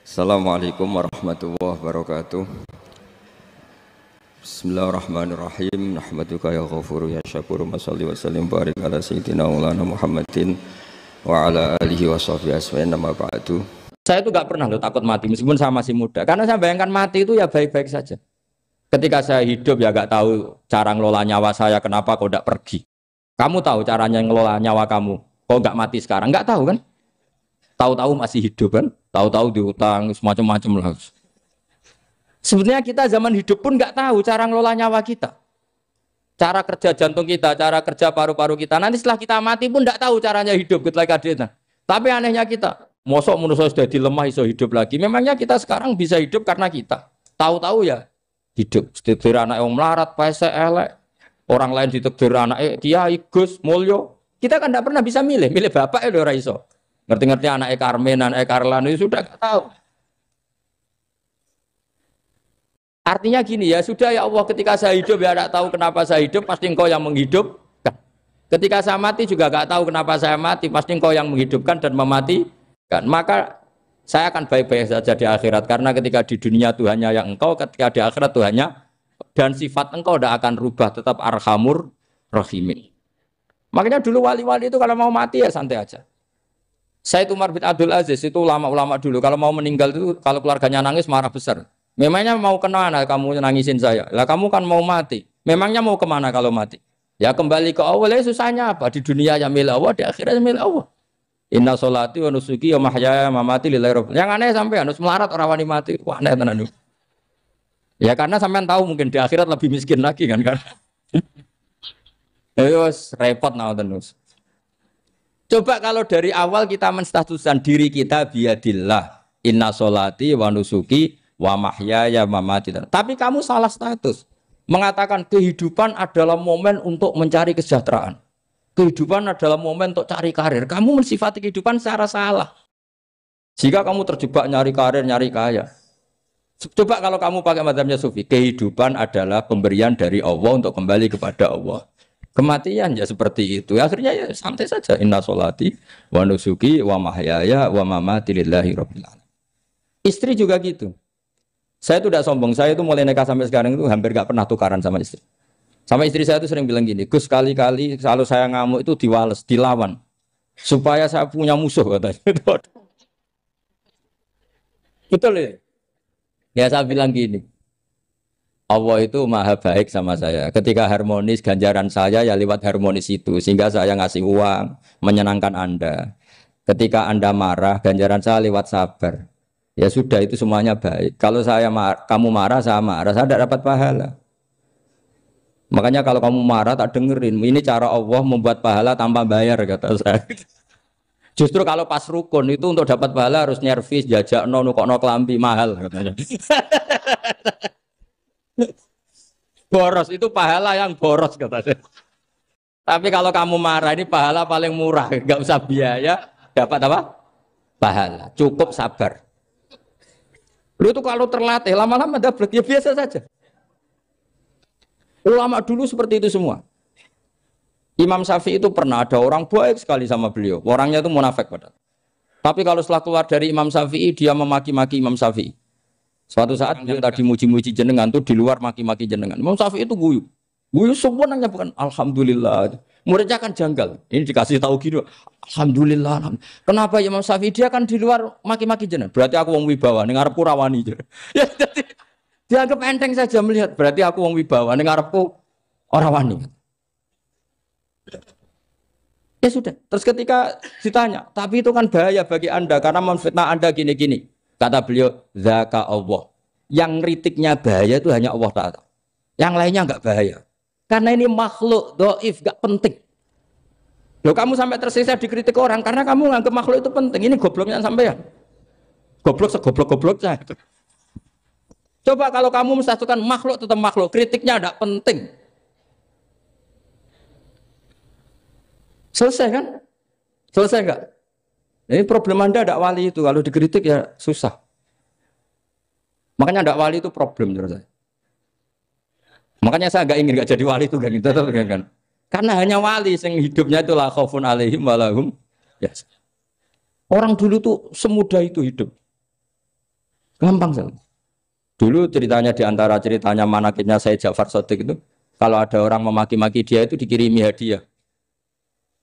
Assalamualaikum warahmatullahi wabarakatuh. Bismillahirrahmanirrahim. Nahmaduka ya ghafuru ya syakuru. Masalli wa sallim barik ala sayyidina maulana Muhammadin wa ala alihi wa sahbihi asma'in nama ba'du. Saya itu gak pernah takut mati meskipun saya masih muda. Karena saya bayangkan mati itu ya baik-baik saja. Ketika saya hidup ya gak tahu cara ngelola nyawa saya, kenapa kok gak pergi. Kamu tahu caranya ngelola nyawa kamu, kok gak mati sekarang? Gak tahu kan? Tahu-tahu masih hidup kan? Tahu-tahu diutang, semacam-macam lah. Sebenarnya kita zaman hidup pun nggak tahu cara ngelola nyawa kita, cara kerja jantung kita, cara kerja paru-paru kita. Nanti setelah kita mati pun nggak tahu caranya hidup ketika dia. Tapi anehnya kita, mosok manusia sudah dilemah iso hidup lagi. Memangnya kita sekarang bisa hidup karena kita tahu-tahu ya hidup. Ditekdir anak yang melarat, pese elek, orang lain ditekdir anak kiai, gus, mulyo. Kita kan nggak pernah bisa milih bapak ya ora iso. Ngerti-ngerti anak Karmen, anak Karlan itu sudah gak tahu. Artinya gini ya, sudah ya Allah, ketika saya hidup ya tidak tahu kenapa saya hidup, pasti engkau yang menghidupkan. Ketika saya mati juga gak tahu kenapa saya mati, pasti engkau yang menghidupkan dan mematikan. Maka saya akan baik-baik saja di akhirat, karena ketika di dunia Tuhannya yang engkau, ketika di akhirat Tuhannya, dan sifat engkau tidak akan rubah, tetap arhamur rahimin. Makanya dulu wali-wali itu kalau mau mati ya santai aja. Said Umar bin Abdul Aziz itu ulama-ulama dulu kalau mau meninggal itu kalau keluarganya nangis marah besar. Memangnya mau kemana kamu nangisin saya? Lah kamu kan mau mati. Memangnya mau kemana kalau mati? Ya kembali ke Allah. Ya susahnya apa? Di dunia ya milik Allah, di akhirat milik Allah. Inna sholati wa nusuki wa mahyaya wa mamati lillahi rabbil. Yang aneh sampai harus melarat orang wani mati. Wah aneh tenan. Ya karena sampean tahu mungkin di akhirat lebih miskin lagi kan. Terus repot nah terus. Coba kalau dari awal kita menstatuskan diri kita biadillah, inna sholati wa nusuki wa mahyaya wa mamati. Tapi kamu salah status. Mengatakan kehidupan adalah momen untuk mencari kesejahteraan. Kehidupan adalah momen untuk cari karir. Kamu mensifati kehidupan secara salah. Jika kamu terjebak nyari karir, nyari kaya. Coba kalau kamu pakai mazhabnya Sufi, kehidupan adalah pemberian dari Allah untuk kembali kepada Allah. Kematian ya seperti itu. Akhirnya ya santai saja. Inna sholati wa nusuki wa mahyaya wa mamati lillahi rabbil alamin. Istri juga gitu. Saya itu tidak sombong. Saya itu mulai nikah sampai sekarang itu hampir gak pernah tukaran sama istri. Sama istri saya itu sering bilang gini, Gus kali-kali kalau saya ngamuk itu diwales, dilawan. Supaya saya punya musuh katanya. Betul ya? Ya saya bilang gini. Allah itu maha baik sama saya. Ketika harmonis, ganjaran saya ya lewat harmonis itu. Sehingga saya ngasih uang, menyenangkan Anda. Ketika Anda marah, ganjaran saya lewat sabar. Ya sudah, itu semuanya baik. Kalau kamu marah, saya tidak dapat pahala. Makanya kalau kamu marah, tak dengerin. Ini cara Allah membuat pahala tanpa bayar, kata saya. Justru kalau pas rukun itu untuk dapat pahala harus nyervis, jajak, nukokno kelambi, mahal, katanya. Boros itu pahala yang boros katanya. Tapi kalau kamu marah ini pahala paling murah, nggak usah biaya, dapat apa? Pahala, cukup sabar. Lu itu kalau terlatih lama-lama dapat ya biasa saja. Ulama dulu seperti itu semua. Imam Syafi'i itu pernah ada orang baik sekali sama beliau, orangnya itu munafik padahal. Tapi kalau setelah keluar dari Imam Syafi'i dia memaki-maki Imam Syafi'i. Suatu saat beliau tadi muji-muji jenengan tuh di luar maki-maki jenengan. Imam Syafi'i itu guyu. Guyu semua nanya bukan alhamdulillah. Muridnya kan janggal. Ini dikasih tahu gitu. Alhamdulillah. Kenapa Imam Syafi'i dia kan di luar maki-maki jenengan? Berarti aku wong wibawa ning ngarepku rawani. Ya jadi dianggap enteng saja melihat. Berarti aku wong wibawa ning ngarepku ora wani. Ya sudah. Terus ketika ditanya, tapi itu kan bahaya bagi Anda karena memfitnah Anda gini-gini. Kata beliau, zaka Allah. Yang kritiknya bahaya itu hanya Allah Ta'ala. Yang lainnya enggak bahaya. Karena ini makhluk, do'if, enggak penting. Loh kamu sampai tersisa dikritik orang, karena kamu nganggap makhluk itu penting. Ini gobloknya sampai ya. Goblok segoblok-gobloknya. Coba kalau kamu mensatukan makhluk tetap makhluk, kritiknya enggak penting. Selesai kan? Selesai enggak? Ini problem Anda ada wali itu, kalau dikritik ya susah. Makanya ada wali itu problem menurut saya. Makanya saya nggak jadi wali itu kan. Karena hanya wali yang hidupnya itu la khaufun alaihim wa lahum. Yes. Orang dulu tuh semudah itu hidup. Gampang sekali. Dulu ceritanya di antara ceritanya manakibnya saya Ja'far Shadiq itu, kalau ada orang memaki-maki dia itu dikirimi hadiah.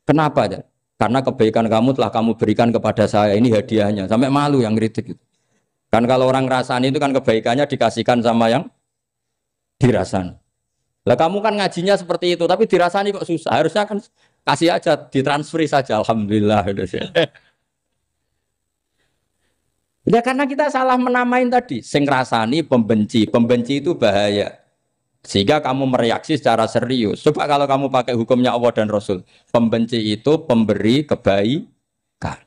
Kenapa ya? Karena kebaikan kamu telah kamu berikan kepada saya, ini hadiahnya. Sampai malu yang kritik itu. Kan kalau orang rasani itu kan kebaikannya dikasihkan sama yang dirasani. Lah kamu kan ngajinya seperti itu, tapi dirasani kok susah. Harusnya kan kasih aja, ditransferi saja. Alhamdulillah. Ya karena kita salah menamain tadi. Sing rasani pembenci. Pembenci itu bahaya. Sehingga kamu mereaksi secara serius. Coba kalau kamu pakai hukumnya Allah dan Rasul. Pembenci itu pemberi kebaikan.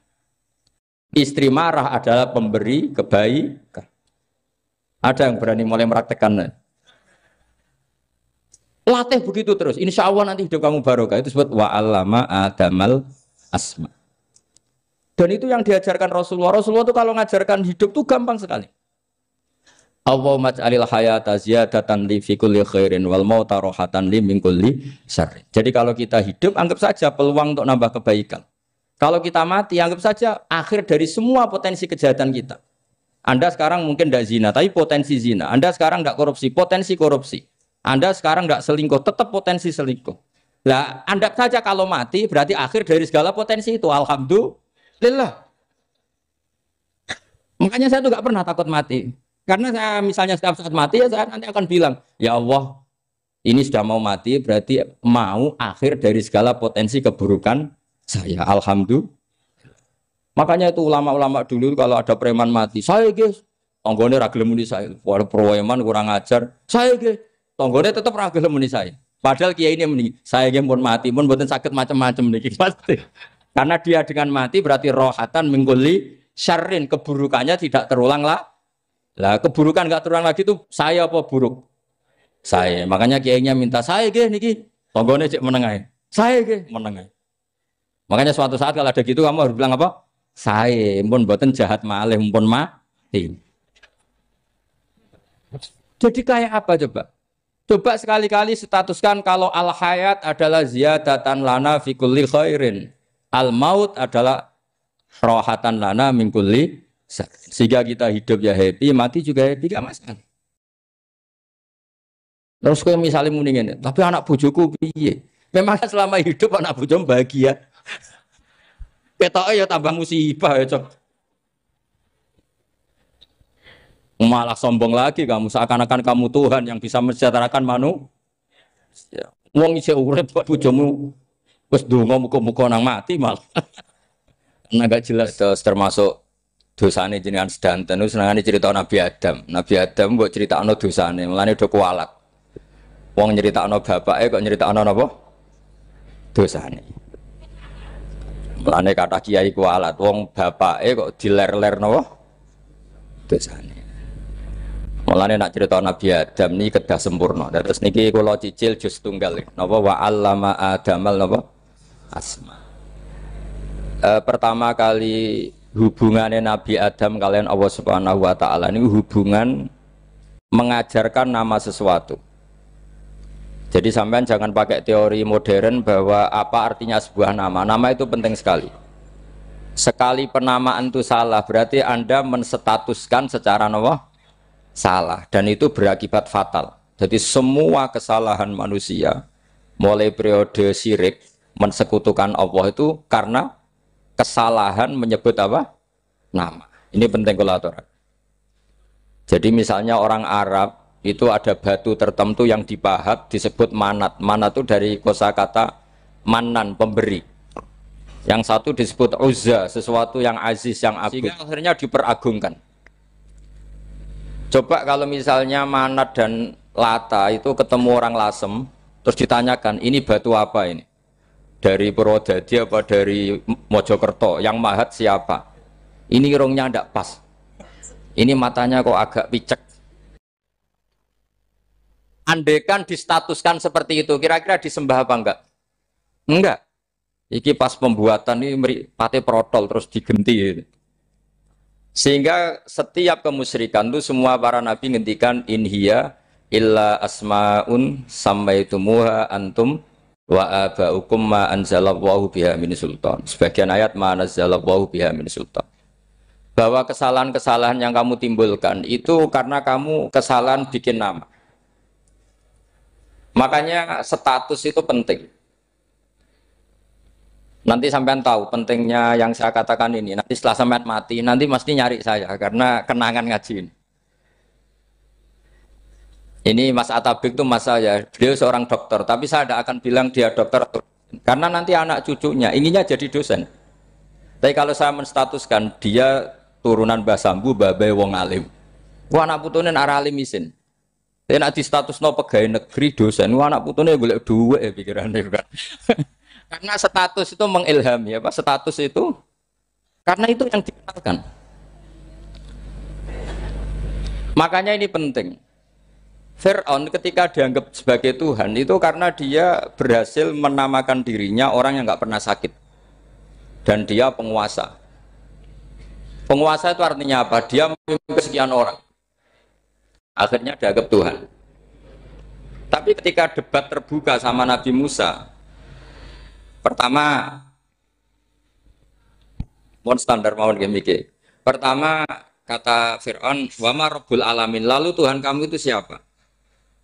Istri marah adalah pemberi kebaikan. Ada yang berani mulai meraktekan? Latih begitu terus. Insya Allah nanti hidup kamu barokah. Itu disebut wa'allama adamal asma. Dan itu yang diajarkan Rasulullah. Rasulullah itu kalau ngajarkan hidup itu gampang sekali. Allahumma ja'alil hayata ziyadatan li fi kulli khairin wal mauta rohatan li min kulli syarrin. Jadi kalau kita hidup, anggap saja peluang untuk nambah kebaikan. Kalau kita mati, anggap saja akhir dari semua potensi kejahatan kita. Anda sekarang mungkin tidak zina, tapi potensi zina. Anda sekarang tidak korupsi, potensi korupsi. Anda sekarang tidak selingkuh, tetap potensi selingkuh. Nah, anggap saja kalau mati, berarti akhir dari segala potensi itu. Alhamdulillah. Makanya saya tuh nggak pernah takut mati. Karena saya misalnya setiap saat mati, ya saya nanti akan bilang, ya Allah, ini sudah mau mati, berarti mau akhir dari segala potensi keburukan saya. Alhamdulillah. Makanya itu ulama-ulama dulu kalau ada preman mati, saya guys, tonggone ragil muni saya. Walau preman kurang ajar, saya guys, tonggone tetap ragil muni saya. Padahal kiai ini muni, saya guys pun mati, pun bukan sakit macam-macam nih pasti. Karena dia dengan mati berarti rohatan mengguli syarrin, keburukannya tidak terulang lah. Lah keburukan nggak terulang lagi itu saya apa buruk? Saya. Makanya kiainya minta saya guys niki, tonggone cek menengai. Saya guys menengai. Makanya suatu saat kalau ada gitu kamu harus bilang apa? Saya, pun buatan jahat malih, pun mati. Jadi kayak apa coba? Coba sekali-kali statuskan kalau al-hayat adalah ziyadatan lana fi kulli khairin. Al-maut adalah rohatan lana min kulli syarrin. Sehingga kita hidup ya happy, mati juga happy, gak masalah. Terus kalau misalnya mendingin, tapi anak bojoku piye? Memang selama hidup anak bojomu bahagia. Ketoknya ya tambah musibah ya cok. Malah sombong lagi kamu, seakan-akan kamu Tuhan yang bisa mensejahterakan manusia. Wong isih urip kok bojomu wis ndonga muga-muga nang mati malah. Nah gak jelas termasuk dosane jenengan sedanten itu senengane cerita Nabi Adam. Nabi Adam mbok critakno dosane, mulane do kualat. Wong nyeritakno bapake kok nyeritakno napa? Dosane. Mulane kata kiai kualat, wong bapake kok diler-ler napa? Dosane. Mulane nak cerita Nabi Adam niki kedah sempurna. Terus niki kula cicil juz tunggal napa wa 'allama adamal napa? Asma. Pertama kali hubungannya Nabi Adam kalian Allah Subhanahu wa taala ini hubungan mengajarkan nama sesuatu. Jadi sampean jangan pakai teori modern bahwa apa artinya sebuah nama. Nama itu penting sekali. Sekali penamaan itu salah, berarti Anda menstatuskan secara salah. Dan itu berakibat fatal. Jadi semua kesalahan manusia, mulai periode syirik, mensekutukan Allah itu karena kesalahan menyebut apa? Nama. Ini penting kolaboran. Jadi misalnya orang Arab, itu ada batu tertentu yang dipahat disebut manat. Manat itu dari kosakata manan, pemberi. Yang satu disebut uzza, sesuatu yang aziz, yang agung. Sehingga akhirnya diperagungkan. Coba kalau misalnya manat dan lata itu ketemu orang lasem, terus ditanyakan, ini batu apa ini? Dari Purwodadi apa dari Mojokerto? Yang mahat siapa? Ini irungnya tidak pas. Ini matanya kok agak picek. Andekan distatuskan seperti itu, kira-kira disembah apa enggak? Enggak. Iki pas pembuatan ini pate protol terus digenti. Sehingga setiap kemusyrikan itu semua para nabi ngendikan inhiya illa asmaun sammaitumuha antum wa abaukum ma anzalallahu biha min sultan. Sebagian ayat ma anzalallahu biha min sultan. bahwa kesalahan-kesalahan yang kamu timbulkan itu karena kamu kesalahan bikin nama. Makanya status itu penting. Nanti sampean tahu pentingnya yang saya katakan ini. Nanti setelah sampean mati, nanti mesti nyari saya karena kenangan ngaji ini. Ini Mas Atabik itu mas saya, beliau seorang dokter, tapi saya tidak akan bilang dia dokter karena nanti anak cucunya inginnya jadi dosen. Tapi kalau saya menstatuskan dia turunan Mbah Sambu, babai wong alim. Wah anak putune arah alim isin. Tapi nak di status no pegawai negeri dosen, wah anak putune golek duit pikirannya kan. Karena status itu mengilhami, apa status itu? Karena itu yang dikenalkan. Makanya ini penting. Fir'aun ketika dianggap sebagai Tuhan itu karena dia berhasil menamakan dirinya orang yang nggak pernah sakit dan dia penguasa. Penguasa itu artinya apa? Dia memimpin sekian orang. Akhirnya dianggap Tuhan. Tapi ketika debat terbuka sama Nabi Musa, pertama, mohon standar mohon gemike. Pertama kata Fir'aun, wama Rabbul Alamin. Lalu Tuhan kamu itu siapa?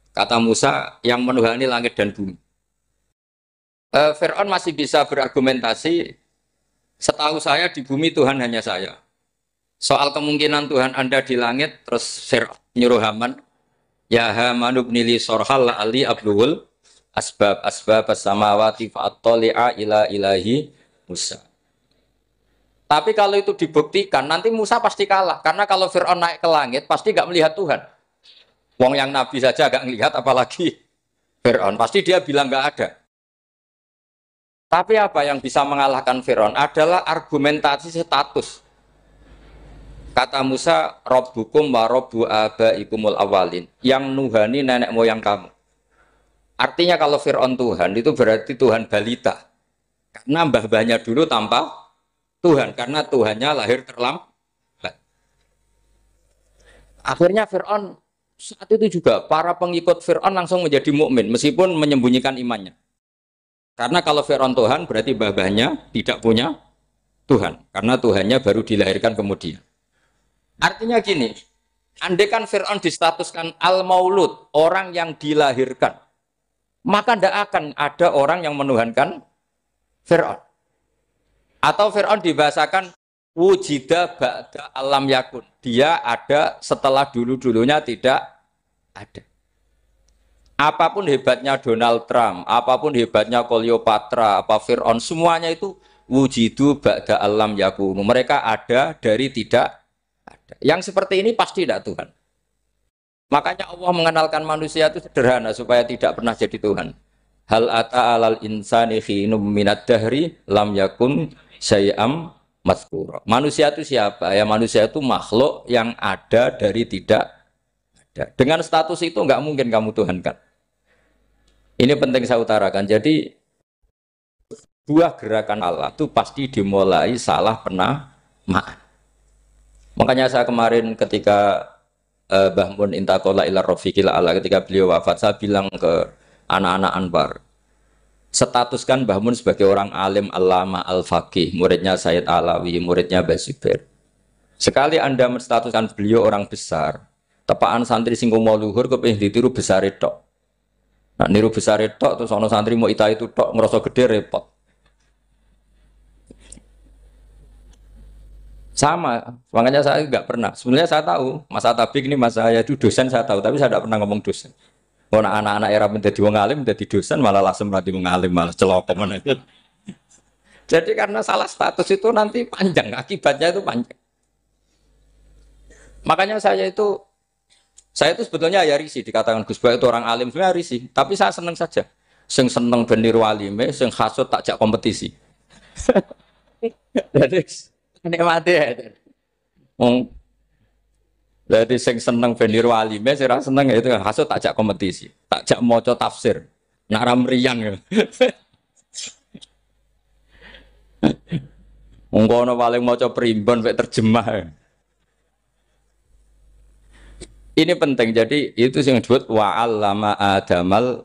Kata Musa, yang menuhani langit dan bumi. Fir'aun masih bisa berargumentasi, setahu saya di bumi Tuhan hanya saya. Soal kemungkinan Tuhan Anda di langit, terus Fir'aun nyuruh Haman, ya Haman ibnili sorhal ali abluhul asbab as-samawati fa'attali'a ila ilahi Musa. Tapi kalau itu dibuktikan, nanti Musa pasti kalah. Karena kalau Fir'aun naik ke langit, pasti gak melihat Tuhan. Wong yang Nabi saja agak ngelihat, apalagi Fir'aun. Pasti dia bilang nggak ada. Tapi apa yang bisa mengalahkan Fir'aun adalah argumentasi status. Kata Musa, Rabbukum wa Rabbu abaikumul awalin. Yang nuhani nenek moyang kamu. Artinya kalau Fir'aun Tuhan, itu berarti Tuhan balita. Karena mbah-mbahnya dulu tanpa Tuhan. Karena Tuhannya lahir terlambat. Akhirnya Fir'aun saat itu juga para pengikut Fir'aun langsung menjadi mukmin meskipun menyembunyikan imannya. Karena kalau Fir'aun Tuhan berarti babahnya tidak punya Tuhan. Karena Tuhannya baru dilahirkan kemudian. Artinya gini, andai kan Fir'aun distatuskan al-maulud, orang yang dilahirkan, maka tidak akan ada orang yang menuhankan Fir'aun. Atau Fir'aun dibahasakan wujida ba'da alam yakun. Dia ada setelah dulu-dulunya tidak ada. Apapun hebatnya Donald Trump, apapun hebatnya Cleopatra, apa Fir'aun, semuanya itu wujidu ba'da alam yakun. Mereka ada dari tidak ada. Yang seperti ini pasti tidak Tuhan. Makanya Allah mengenalkan manusia itu sederhana supaya tidak pernah jadi Tuhan. Hal ata alal insani khinum minad dahri lam yakun syai'am mazkura. Manusia itu siapa? Ya manusia itu makhluk yang ada dari tidak ada. Dengan status itu nggak mungkin kamu tuhankan. Ini penting saya utarakan. Jadi buah gerakan Allah itu pasti dimulai salah penamaan. Makanya saya kemarin ketika Mbah Mun intaqala ila rafiqil ala, ketika beliau wafat, saya bilang ke anak-anak Anwar, statuskan Mbah Mun sebagai orang alim alama al-faqih, muridnya Sayyid Alawi, muridnya Mbah Zubair. Sekali Anda menstatuskan beliau orang besar, tepaan santri sing mau luhur kepengin ditiru besar tok. Nah, niru besar tok terus ana santri mau ita itu tok ngerasa gede repot. Sama, makanya saya nggak pernah. Sebenarnya saya tahu, Mas Atabik ini Mas saya itu dosen saya tahu, tapi saya tidak pernah ngomong dosen. Kalau anak-anak era menjadi wong alim, menjadi dosen malah langsung berarti wong alim, malah celokoman itu. Jadi karena salah status itu nanti panjang, akibatnya itu panjang. Makanya saya itu sebetulnya ya risih dikatakan Gus Bak itu orang alim, sebenarnya risih. Tapi saya seneng saja. Sing seneng beniru alime, sing hasut takjak kompetisi. Jadi nikmati ya. Jadi sing seneng beniru alime, sing seneng itu hasut takjak kompetisi, takjak maca tafsir, naram riang ya. Monggo paling maca primbon mek terjemah. Ini penting, jadi itu yang disebut wa'allama adamal.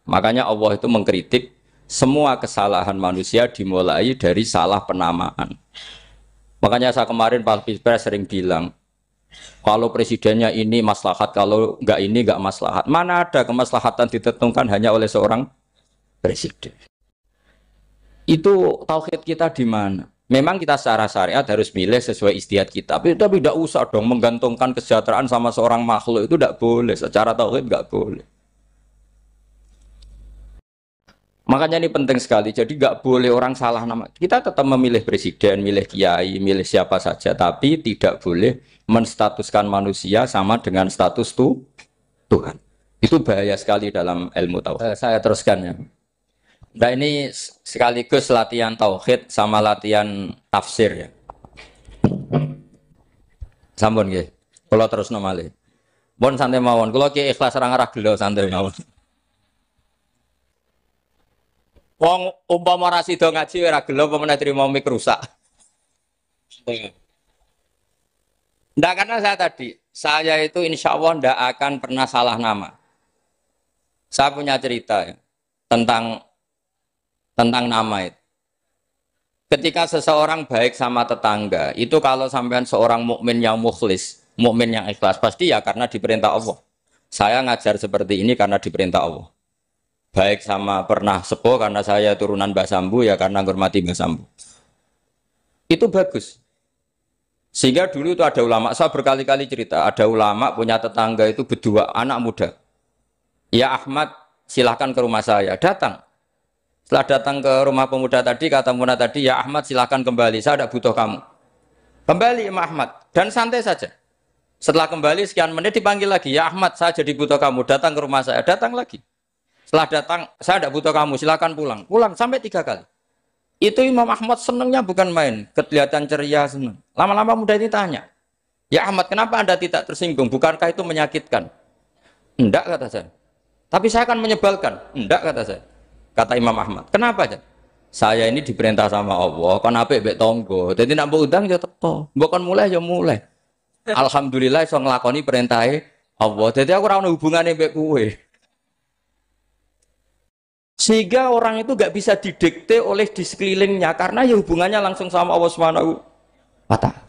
Makanya Allah itu mengkritik semua kesalahan manusia dimulai dari salah penamaan. Makanya saya kemarin Pak Pilpres sering bilang, kalau presidennya ini maslahat, kalau enggak ini enggak maslahat. Mana ada kemaslahatan ditentukan hanya oleh seorang presiden. Itu tauhid kita di mana? Memang kita secara syariat harus milih sesuai istihad kita. Tapi tidak usah dong menggantungkan kesejahteraan sama seorang makhluk, itu tidak boleh. Secara tauhid enggak boleh. Makanya ini penting sekali. Jadi nggak boleh orang salah nama. Kita tetap memilih presiden, milih kiai, milih siapa saja. Tapi tidak boleh menstatuskan manusia sama dengan status Tuhan. Itu bahaya sekali dalam ilmu tauhid. Saya teruskan ya. Nah ini sekaligus latihan tauhid sama latihan tafsir ya. Sampun nggih. Kula terusno malih. Pun santai mawon. Kula ki ikhlas ora ngarah gelo santai mawon. Wong umpama ora sida ngaji ora gelo apa meneh trimo mik rusak. Ndak, karena saya itu insya Allah ndak akan pernah salah nama. Saya punya cerita ya, tentang nama itu. Ketika seseorang baik sama tetangga, itu kalau sampean seorang mukmin yang mukhlis, mukmin yang ikhlas, pasti ya karena diperintah Allah. Saya ngajar seperti ini karena diperintah Allah. Baik sama pernah sepuh karena saya turunan Mbah Sambu, ya karena menghormati Mbah Sambu. Itu bagus. Sehingga dulu itu ada ulama, saya berkali-kali cerita, ada ulama punya tetangga itu berdua anak muda. Ya Ahmad, silahkan ke rumah saya. Datang. Setelah datang ke rumah pemuda tadi, kata pemuda tadi, ya Ahmad silahkan kembali, saya tidak butuh kamu. Kembali Imam Ahmad, dan santai saja. Setelah kembali sekian menit dipanggil lagi, ya Ahmad saya jadi butuh kamu, datang ke rumah saya. Datang lagi. Setelah datang, saya tidak butuh kamu, silahkan pulang. Pulang sampai 3 kali. Itu Imam Ahmad senangnya bukan main, kelihatan ceria senang. Lama-lama muda ini tanya, ya Ahmad kenapa Anda tidak tersinggung? Bukankah itu menyakitkan? Enggak kata saya. Tapi saya akan menyebalkan. Enggak kata saya. Kata Imam Ahmad. Kenapa aja? Saya ini diperintah sama Allah, kan apik mbek tangga. Dadi nek mbok udang ya teko. Mbok kon mulai ya mulai. Alhamdulillah iso nglakoni perintahe Allah. Dadi aku ora ono hubungane mbek kowe. Sehingga orang itu gak bisa didikte oleh di sekelilingnya karena ya hubungannya langsung sama Allah Subhanahu wa Ta'ala.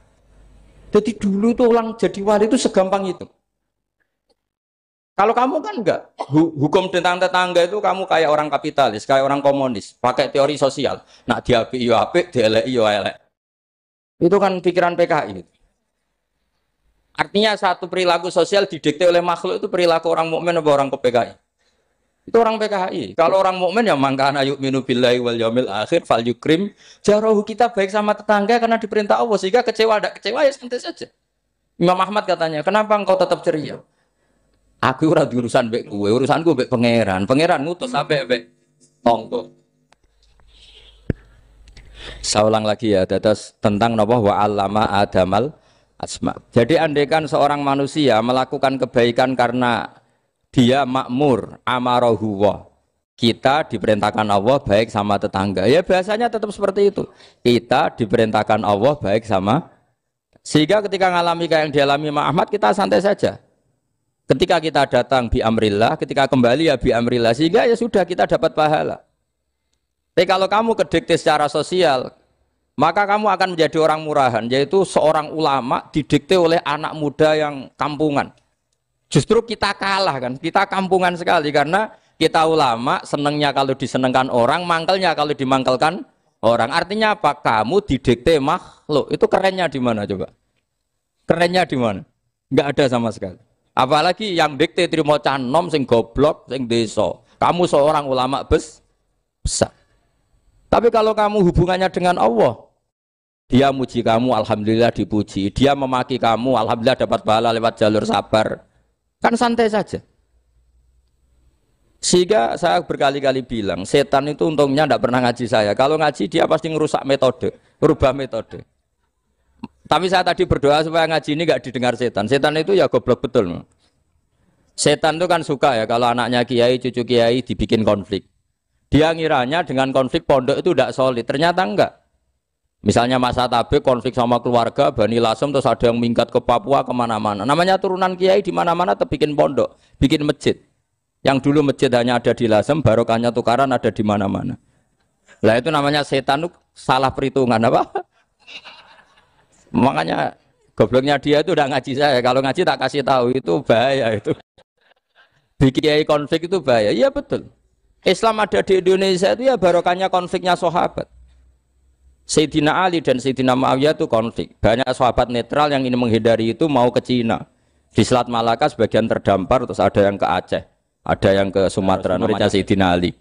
Jadi dulu tuh orang jadi wali itu segampang itu. Kalau kamu kan enggak, hukum tentang tetangga itu kamu kayak orang kapitalis, kayak orang komunis, pakai teori sosial. Nak diapik yo apik, dieleki yo elek. Itu kan pikiran PKI. Artinya satu perilaku sosial didikte oleh makhluk itu perilaku orang mukmin atau orang ke PKI. Itu orang PKI. Kalau orang mukmin ya mangkana yu'minu billahi wal yaumil akhir fal yukrim jarahu. Kita baik sama tetangga karena diperintah Allah, sehingga kecewa tidak kecewa ya santai saja. Imam Ahmad katanya, kenapa engkau tetap ceria? Aku ora urusan mbek kowe, urusanku mbek pangeran. Pangeran ngutus sampai mbek tonggo. Saya ulang lagi ya, dados tentang napa wa allama adamal asma. Jadi andaikan seorang manusia melakukan kebaikan karena dia makmur, amarahu wa. Kita diperintahkan Allah baik sama tetangga. Ya biasanya tetap seperti itu. Kita diperintahkan Allah baik sama. Sehingga ketika ngalami kayak yang dialami Imam Ahmad, kita santai saja. Ketika kita datang bi amrillah, ketika kembali ya bi amrillah. Sehingga ya sudah kita dapat pahala. Tapi kalau kamu kedikte secara sosial, maka kamu akan menjadi orang murahan. Yaitu seorang ulama didikte oleh anak muda yang kampungan. Justru kita kalah kan, kita kampungan sekali karena kita ulama senengnya kalau disenengkan orang, mangkelnya kalau dimangkelkan orang. Artinya apa? Kamu didikte makhluk. Itu kerennya di mana coba? Kerennya di mana? Enggak ada sama sekali. Apalagi yang dikte trimo canom sing goblok sing desa. Kamu seorang ulama besar. Tapi kalau kamu hubungannya dengan Allah, dia muji kamu, alhamdulillah dipuji. Dia memaki kamu, alhamdulillah dapat pahala lewat jalur sabar. Kan santai saja. Sehingga saya berkali-kali bilang, setan itu untungnya tidak pernah ngaji saya. Kalau ngaji dia pasti ngerusak metode, merubah metode. Tapi saya tadi berdoa supaya ngaji ini nggak didengar setan. Setan itu ya goblok betul. Setan itu kan suka ya kalau anaknya kiai, cucu kiai dibikin konflik. Dia ngiranya dengan konflik pondok itu tidak solid. Ternyata enggak. Misalnya masa tabik konflik sama keluarga, Bani Lasem, terus ada yang minggat ke Papua kemana-mana. Namanya turunan kiai di mana-mana bikin pondok, bikin masjid. Yang dulu masjid hanya ada di Lasem, barokahnya tukaran ada di mana-mana. Lah itu namanya setan, salah perhitungan apa? Makanya gobloknya dia itu udah ngaji saya. Kalau ngaji tak kasih tahu itu bahaya itu. Bikin konflik itu bahaya. Iya betul. Islam ada di Indonesia itu ya barokahnya konfliknya sahabat. Sayyidina Ali dan Sayyidina Muawiyah itu konflik. Banyak sahabat netral yang ingin menghindari itu mau ke Cina. Di Selat Malaka sebagian terdampar, terus ada yang ke Aceh, ada yang ke Sumatera, namanya Sayyidina Ali.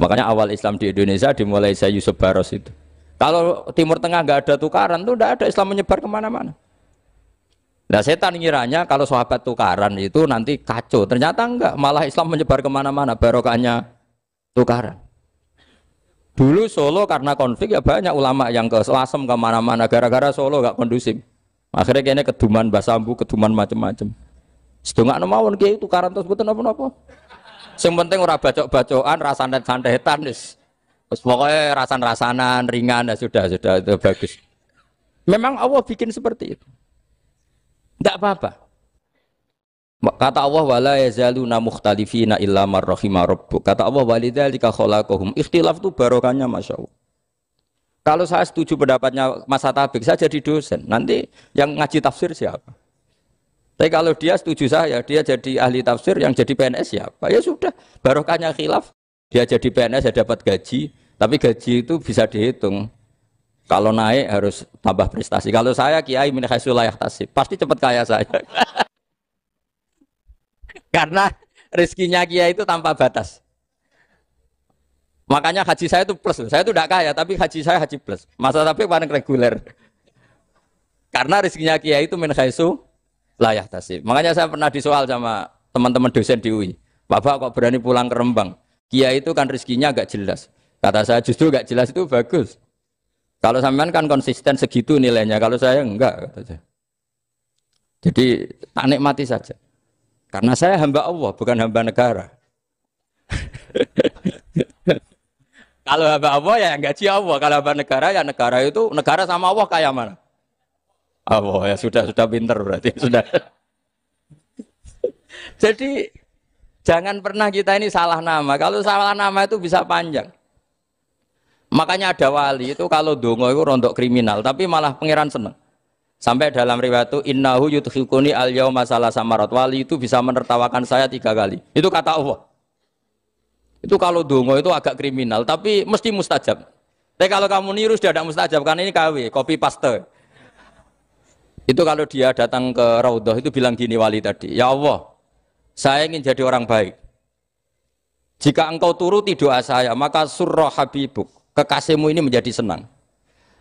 Makanya awal Islam di Indonesia dimulai saya Yusuf Baros itu. Kalau Timur Tengah nggak ada tukaran, tuh nggak ada Islam menyebar kemana-mana. Nah setan ngiranya kalau sahabat tukaran itu nanti kacau. Ternyata enggak, malah Islam menyebar kemana-mana, barokahnya tukaran. Dulu Solo karena konflik ya banyak ulama yang ke Lasem kemana-mana gara-gara Solo gak kondusif. Akhirnya kayaknya keduman basambu, keduman macam-macam. Sedongak mawon kiai tukaran terus mboten napa-napa. Sing penting ora bacok-bacokan, rasanet-santetan wis. Wis pokoke rasan-rasanan ringan ya sudah itu bagus. Memang Allah bikin seperti itu. Tidak apa-apa. Kata Allah wala yazaluna mukhtalifina illa man rahima rabbuk. Kata Allah walidzalika khalaqahum. Ikhtilaf itu barokahnya Masya Allah. Kalau saya setuju pendapatnya Mas Atabik, saya jadi dosen. Nanti yang ngaji tafsir siapa? Tapi kalau dia setuju saya, dia jadi ahli tafsir, yang jadi PNS siapa? Ya sudah, barokahnya khilaf. Dia jadi PNS, dia dapat gaji. Tapi gaji itu bisa dihitung. Kalau naik harus tambah prestasi. Kalau saya kiai min haitsu la yahtasib, pasti cepat kaya saya. Karena rezekinya kiai itu tanpa batas. Makanya haji saya itu plus. Saya itu tidak kaya, tapi haji saya haji plus. Masa tapi paling reguler. Karena rezekinya kiai itu min haitsu la yahtasib. Makanya saya pernah disoal sama teman-teman dosen di UI. Bapak kok berani pulang ke Rembang? Kiai itu kan rezekinya agak jelas. Kata saya justru agak jelas itu bagus. Kalau sampean kan konsisten segitu nilainya, kalau saya enggak, kata saya. Jadi tak nikmati saja. Karena saya hamba Allah, bukan hamba negara. Kalau hamba Allah ya gaji Allah, kalau hamba negara ya negara itu, negara sama Allah kayak mana? Allah ya sudah pinter berarti sudah. Jadi jangan pernah kita ini salah nama. Kalau salah nama itu bisa panjang. Makanya ada wali itu kalau dongo itu rontok kriminal, tapi malah pangeran seneng. Sampai dalam riwayat itu innahu yudkhiluni al-yauma salasa marat. Wali itu bisa menertawakan saya 3 kali. Itu kata Allah. Itu kalau dongo itu agak kriminal, tapi mesti mustajab. Tapi kalau kamu niru sudah tidak mustajab, karena ini KW, copy paste. Itu kalau dia datang ke Raudhah itu bilang gini wali tadi, ya Allah, saya ingin jadi orang baik. Jika engkau turuti doa saya, maka surra habibuk, kekasihmu ini menjadi senang.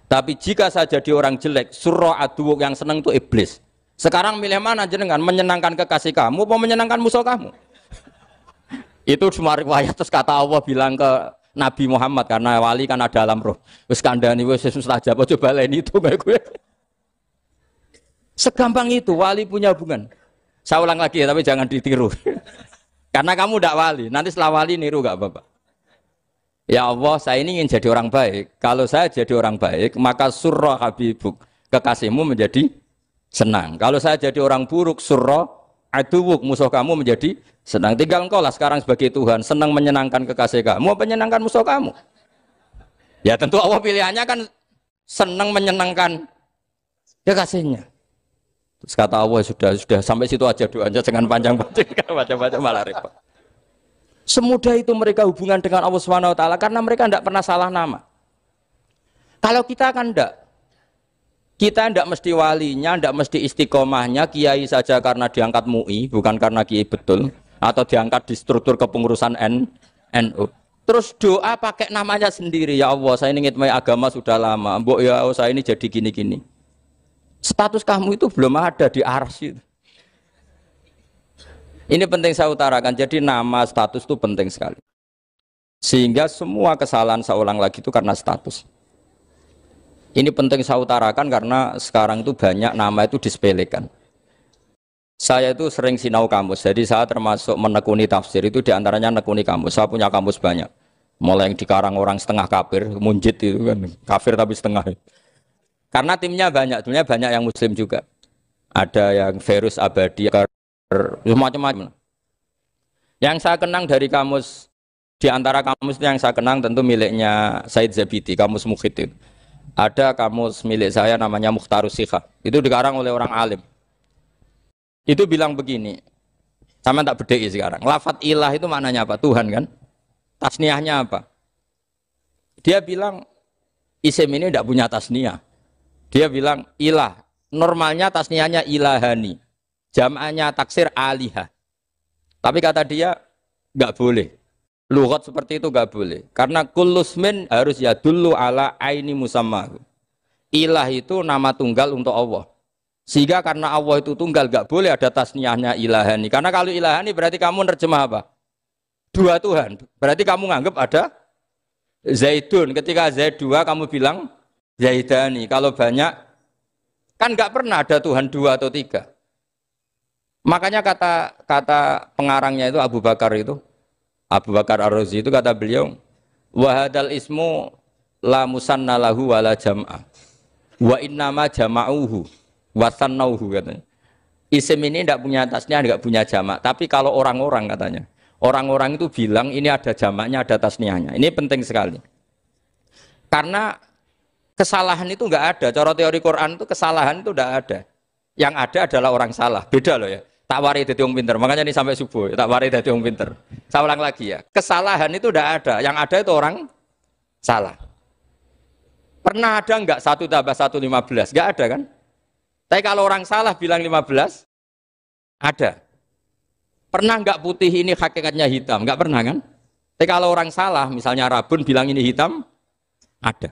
Tapi jika saya jadi orang jelek, surra aduwuk, yang senang itu iblis. Sekarang milih mana jenengan, menyenangkan kekasih kamu atau menyenangkan musuh kamu? Itu cuma riwayat. Terus kata Allah bilang ke Nabi Muhammad, karena wali kan ada alam roh. Wis kandhani wis mustajab, coba lain itu gue. Segampang itu wali punya hubungan. Saya ulang lagi ya, tapi jangan ditiru. Karena kamu tidak wali, nanti setelah wali niru gak apa-apa. Ya Allah, saya ini ingin jadi orang baik. Kalau saya jadi orang baik, maka surra habibuk, kekasihmu menjadi senang. Kalau saya jadi orang buruk, surra aduwuk, musuh kamu menjadi senang. Tinggal engkau lah sekarang sebagai Tuhan, senang menyenangkan kekasih kamu, menyenangkan musuh kamu. Ya tentu Allah pilihannya kan senang menyenangkan kekasihnya. Terus kata Allah sudah sampai situ aja doanya, jangan panjang-panjang, baca-baca malah repot. Semudah itu mereka hubungan dengan Allah Subhanahu wa taala karena mereka tidak pernah salah nama. Kalau kita kan tidak. Kita tidak mesti walinya, tidak mesti istiqomahnya, kiai saja karena diangkat MUI, bukan karena kiai betul, atau diangkat di struktur kepengurusan NU. Terus doa pakai namanya sendiri, ya Allah saya ini ngitmai agama sudah lama, mbok ya Allah saya ini jadi gini-gini. Status kamu itu belum ada di arsy. Ini penting saya utarakan, jadi nama status itu penting sekali. Sehingga semua kesalahan saya ulang lagi itu karena status. Ini penting saya utarakan karena sekarang itu banyak nama itu disepelekan. Saya itu sering sinau kamus, jadi saya termasuk menekuni tafsir itu diantaranya menekuni kamus. Saya punya kamus banyak. Mulai yang dikarang orang setengah kafir, munjid itu kan, kafir tapi setengah. Karena timnya banyak yang muslim juga. Ada yang Verus Abadi, macam-macam. Yang saya kenang dari kamus, di antara kamus yang saya kenang tentu miliknya Said Zabidi, kamus Mukhid itu. ada kamus milik saya namanya Mukhtarus Sikhah. Itu dikarang oleh orang alim. Itu bilang begini, sama tak bedai sekarang. Lafat ilah itu maknanya apa? Tuhan kan? Tasniahnya apa? Dia bilang isim ini tidak punya tasniah. Dia bilang ilah. Normalnya tasniahnya ilahani. Jam'anya taksir alihah. Tapi kata dia nggak boleh. Lughat seperti itu nggak boleh. Karena kullusmin harus yadullu ala aini musamma. Ilah itu nama tunggal untuk Allah. Sehingga karena Allah itu tunggal nggak boleh ada tasniahnya ilahani. Karena kalau ilahani berarti kamu nerjemah apa? Dua Tuhan. Berarti kamu nganggap ada Zaidun. Ketika Zaid dua kamu bilang Zaidani. Kalau banyak kan nggak pernah ada Tuhan dua atau tiga. Makanya kata pengarangnya itu Abu Bakar Ar-Razi itu kata beliau, wahadal ismu la musanna lahu wala jam'a wa innama jama'uhu wa sannauhu katanya. Isim ini tidak punya tasniah, tidak punya jamak. Tapi kalau orang-orang katanya, orang-orang itu bilang ini ada jamaknya, ada tasniahnya. Ini penting sekali. Karena kesalahan itu enggak ada. Cara teori Quran itu kesalahan itu enggak ada. Yang ada adalah orang salah. Beda loh ya. Tak wari dadi wong pinter. Makanya ini sampai subuh, tak wari dadi wong pinter. Saya ulang lagi ya. Kesalahan itu tidak ada. Yang ada itu orang salah. Pernah ada enggak 1 tambah 1 15? Enggak ada kan? Tapi kalau orang salah bilang 15, ada. Pernah enggak putih ini hakikatnya hitam? Enggak pernah kan? Tapi kalau orang salah, misalnya Rabun bilang ini hitam, ada.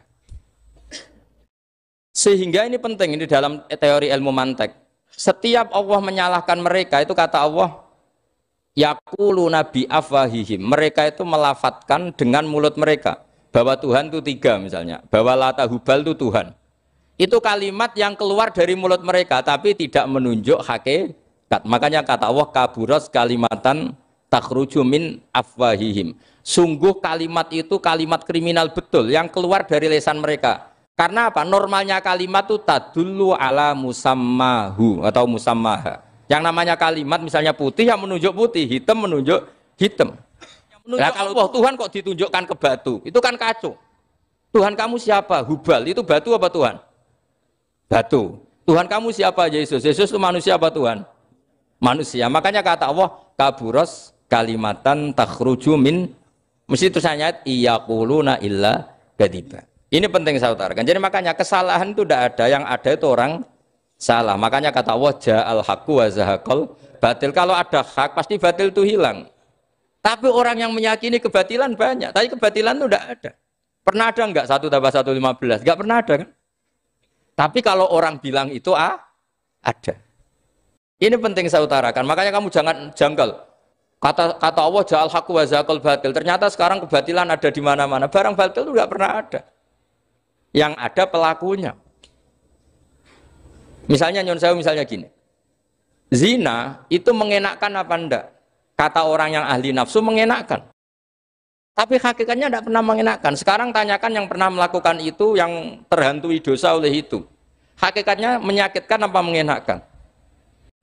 Sehingga ini penting, ini dalam teori ilmu mantek. Setiap Allah menyalahkan mereka, itu kata Allah, yaquluna bi afwahihim. Mereka itu melafatkan dengan mulut mereka bahwa Tuhan itu 3 misalnya, bahwa Lata Hubal itu Tuhan. Itu kalimat yang keluar dari mulut mereka tapi tidak menunjuk hakikat. Makanya kata Allah, kaburas kalimatan takhruju min afwahihim. Sungguh kalimat itu kalimat kriminal betul yang keluar dari lisan mereka. Karena apa? Normalnya kalimat itu tadullu ala musammahu atau musammaha. Yang namanya kalimat misalnya putih yang menunjuk putih, hitam menunjuk hitam. Nah, kalau Tuhan kok ditunjukkan ke batu, itu kan kacau. Tuhan kamu siapa? Hubal, itu batu apa Tuhan? Batu. Tuhan kamu siapa? Yesus. Yesus itu manusia apa Tuhan? Manusia. Makanya kata Allah, kaburos kalimatan takhruju min, mesti tulisannya iyaquluna illa kadiba. Ini penting saya utarakan. Jadi makanya kesalahan itu tidak ada, yang ada itu orang salah. Makanya kata Allah, ja'al haqqu wa zahaqal batil. Kalau ada hak pasti batil itu hilang. Tapi orang yang meyakini kebatilan banyak, tapi kebatilan itu tidak ada. Pernah ada enggak 1 tambah 1 15? Enggak pernah ada kan? Tapi kalau orang bilang itu ada. Ini penting saya utarakan. Makanya kamu jangan janggal. Kata Allah, ja'al haqqu wa zahaqal batil. Ternyata sekarang kebatilan ada di mana-mana. Barang batil itu enggak pernah ada. Yang ada pelakunya. Misalnya nyon saya misalnya gini. Zina itu mengenakkan apa enggak? Kata orang yang ahli nafsu mengenakkan. Tapi hakikatnya tidak pernah mengenakkan. Sekarang tanyakan yang pernah melakukan itu, yang terhantui dosa oleh itu. Hakikatnya menyakitkan apa mengenakkan?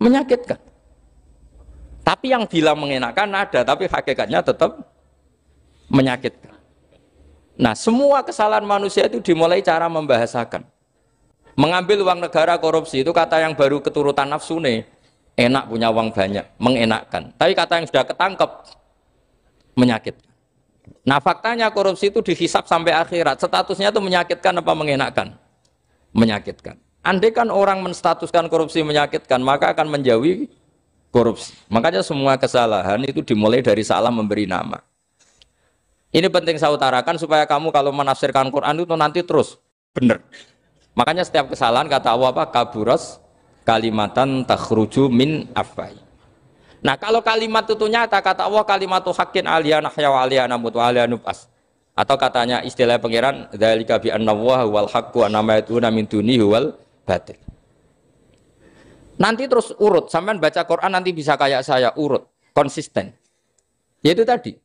Menyakitkan. Tapi yang bilang mengenakkan ada, tapi hakikatnya tetap menyakitkan. Nah, semua kesalahan manusia itu dimulai cara membahasakan. Mengambil uang negara korupsi itu kata yang baru keturutan nafsu nih. Enak punya uang banyak, mengenakkan. Tapi kata yang sudah ketangkep, menyakitkan. Nah, faktanya korupsi itu dihisap sampai akhirat. Statusnya itu menyakitkan apa mengenakkan? Menyakitkan. Andai kan orang menstatuskan korupsi menyakitkan, maka akan menjauhi korupsi. Makanya semua kesalahan itu dimulai dari salah memberi nama. Ini penting saya utarakan supaya kamu kalau menafsirkan Quran itu nanti terus benar. Makanya setiap kesalahan kata Allah apa? Kaburas kalimatan takhruju min afwai. Nah, kalau kalimat itu nyata kata Allah kalimatu haqqin aliyana nahya wa aliyana mut wa aliyana nub'as. Atau katanya istilah pangeran dzalika bi annallaha wal haqqu wa nama yatuna min dunihi wal batil. Nanti terus urut, sampean baca Quran nanti bisa kayak saya urut, konsisten. Yaitu tadi.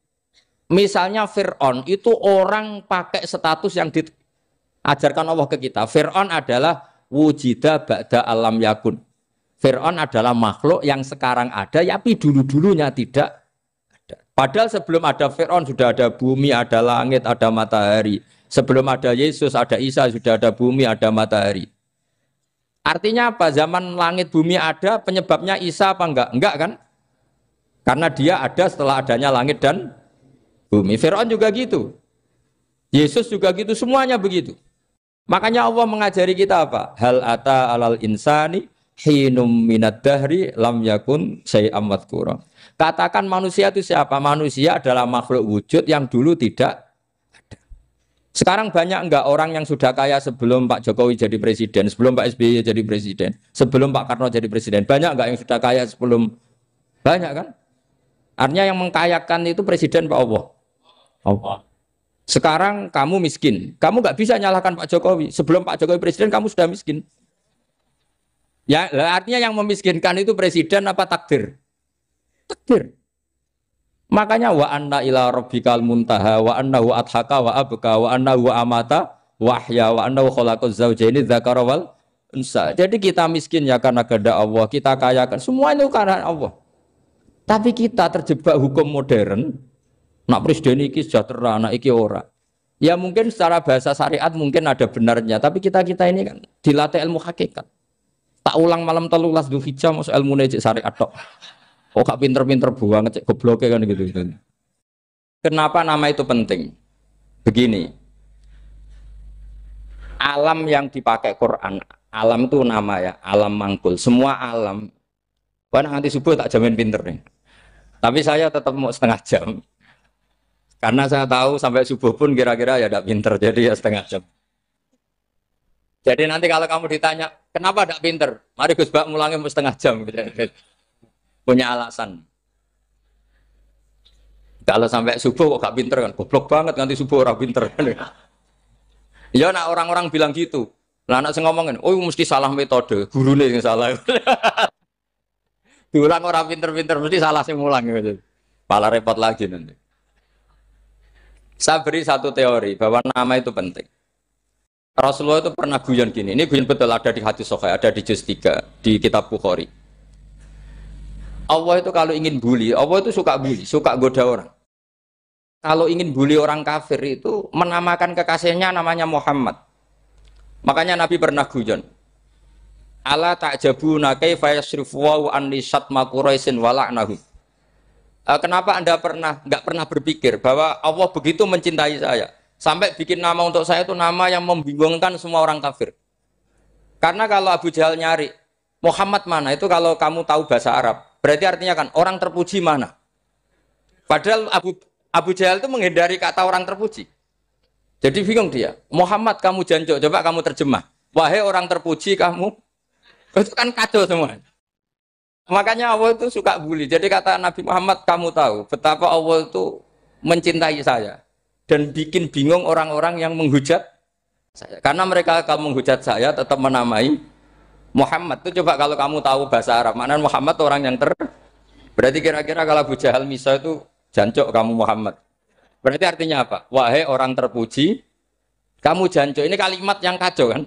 Misalnya Fir'aun itu orang pakai status yang diajarkan Allah ke kita. Fir'aun adalah wujida ba'da alam yakun. Fir'aun adalah makhluk yang sekarang ada, tapi dulu-dulunya tidak ada. Padahal sebelum ada Fir'aun sudah ada bumi, ada langit, ada matahari. Sebelum ada Yesus, ada Isa, sudah ada bumi, ada matahari. Artinya apa? Zaman langit bumi ada, penyebabnya Isa apa enggak? Enggak kan? Karena dia ada setelah adanya langit dan bumi. Fir'aun juga gitu. Yesus juga gitu, semuanya begitu. Makanya Allah mengajari kita apa? Hal ata alal insani hinum minad dahri lam yakun syai'am madhkura. Katakan manusia itu siapa? Manusia adalah makhluk wujud yang dulu tidak ada. Sekarang banyak enggak orang yang sudah kaya sebelum Pak Jokowi jadi presiden, sebelum Pak SBY jadi presiden, sebelum Pak Karno jadi presiden? Banyak enggak yang sudah kaya sebelum? Banyak kan? Artinya yang mengkayakan itu presiden Pak Allah. Allah. Sekarang kamu miskin, kamu enggak bisa nyalahkan Pak Jokowi. Sebelum Pak Jokowi presiden kamu sudah miskin. Ya, artinya yang memiskinkan itu presiden apa takdir? Takdir. Makanya wa anna ila rabbikal muntaha wa annahu adhaka wa abka wa annahu amata wa ahya wa annahu khalaqaz zawjaini dzakara wal unsa. Jadi kita miskin ya karena kehendak Allah, kita kaya kan semua itu karena Allah. Tapi kita terjebak hukum modern. Nak presiden iki sejahtera, nak iki ora. Ya mungkin secara bahasa syariat mungkin ada benarnya, tapi kita ini kan dilatih ilmu hakikat. Tak ulang malam 13 Dzulhijjah masuk ilmu cek syariat tok. Oh gak pinter-pinter buang cek gobloke kan gitu. Kenapa nama itu penting? Begini. Alam yang dipakai Quran, alam itu nama ya, alam mangkul. Semua alam. Wah nanti subuh tak jamin pinter nih. Tapi saya tetap mau setengah jam. Karena saya tahu sampai subuh pun kira-kira ya tidak pinter, jadi ya setengah jam. Jadi nanti kalau kamu ditanya, kenapa tidak pinter? Mari Gus Bak mulangnya mau setengah jam. Punya alasan. Kalau sampai subuh kok gak pinter kan, goblok banget nanti subuh orang pinter. Ya nak orang-orang bilang gitu. Lah anak saya ngomongin, oh mesti salah metode, gurunya yang salah. Diulang orang pinter-pinter mesti salah sih mulang gitu. Malah repot lagi nanti. Saya beri satu teori bahwa nama itu penting. Rasulullah itu pernah guyon gini, ini guyon betul ada di hadis Sahih, ada di juz 3 di kitab Bukhari. Allah itu kalau ingin bully, Allah itu suka bully, suka goda orang. Kalau ingin bully orang kafir itu menamakan kekasihnya namanya Muhammad. Makanya Nabi pernah guyon. Ala ta'jabuna kaifa yasrifu wa anni syatma Quraisyin wa la'nahu. Kenapa Anda enggak pernah berpikir bahwa Allah begitu mencintai saya sampai bikin nama untuk saya itu nama yang membingungkan semua orang kafir. Karena kalau Abu Jahal nyari Muhammad mana itu kalau kamu tahu bahasa Arab, berarti artinya kan orang terpuji mana. Padahal Abu Jahal itu menghindari kata orang terpuji. Jadi bingung dia. Muhammad kamu jancuk, coba kamu terjemah. Wahai orang terpuji kamu, itu kan kacau semua. Makanya Allah itu suka bully. Jadi kata Nabi Muhammad, kamu tahu betapa Allah itu mencintai saya dan bikin bingung orang-orang yang menghujat saya. Karena mereka kalau menghujat saya tetap menamai Muhammad. Itu coba kalau kamu tahu bahasa Arab, mana Muhammad orang yang berarti kira-kira kalau Abu Jahal Misa itu jancuk kamu Muhammad. Berarti artinya apa? Wahai orang terpuji, kamu jancuk. Ini kalimat yang kacau kan?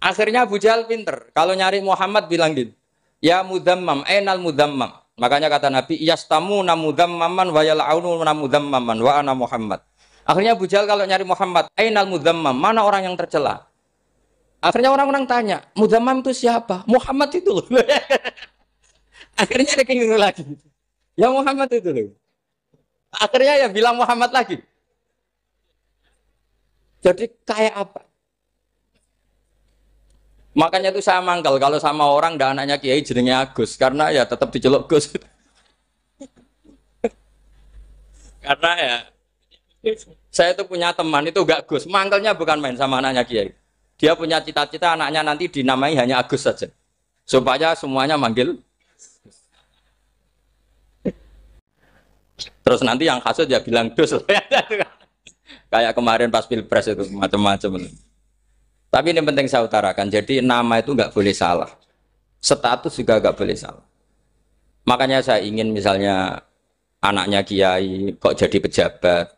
Akhirnya Abu Jahal pinter. Kalau nyari Muhammad bilang gitu. Ya mudhammam, ainal mudhammam. Makanya kata Nabi, yastamuna mudhammaman wa yal'aununa mudhammaman wa ana Muhammad. Akhirnya Abu Jahal kalau nyari Muhammad, ainal mudhammam, mana orang yang tercela? Akhirnya orang-orang tanya, mudhammam itu siapa? Muhammad itu loh. Akhirnya dia keliru lagi. Ya Muhammad itu loh. Akhirnya ya bilang Muhammad lagi. Jadi kayak apa? Makanya itu saya mangkal kalau sama orang dan anaknya Kiai jenenge Agus karena ya tetap diceluk Gus. Karena ya saya itu punya teman itu enggak Gus, mangkalnya bukan main sama anaknya Kiai. Dia punya cita-cita anaknya nanti dinamai hanya Agus saja. Supaya semuanya manggil. Terus nanti yang hasut ya bilang Dus. Kayak kemarin pas Pilpres itu macam-macam. Tapi ini penting saya utarakan, jadi nama itu nggak boleh salah, status juga nggak boleh salah. Makanya saya ingin misalnya anaknya Kiai kok jadi pejabat,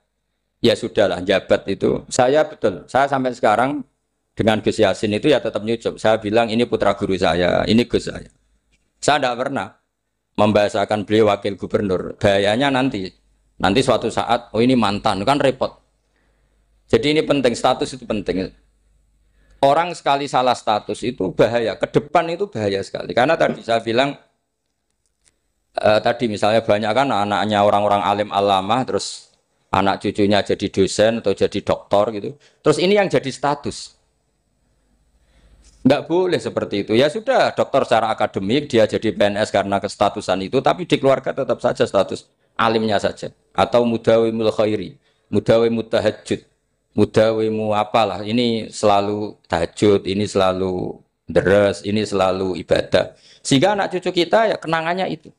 ya sudahlah jabat itu. Saya betul, saya sampai sekarang dengan Gus Yasin itu ya tetap nyucup. Saya bilang ini putra guru saya, ini Gus saya. Saya tidak pernah membahasakan beliau wakil gubernur. Bahayanya nanti suatu saat, oh ini mantan, kan repot. Jadi ini penting, status itu penting. Orang sekali salah status itu bahaya, ke depan itu bahaya sekali. Karena tadi saya bilang, tadi misalnya banyak kan anaknya orang-orang alim alamah, terus anak cucunya jadi dosen atau jadi doktor gitu. Terus ini yang jadi status. Nggak boleh seperti itu. Ya sudah, dokter secara akademik, dia jadi PNS karena kestatusan itu, tapi di keluarga tetap saja status alimnya saja. Atau mudawimul khairi, mudawimut tahajud, mudawimu apalah. Ini selalu tahajud, ini selalu deres, ini selalu ibadah. Sehingga anak cucu kita ya kenangannya itu.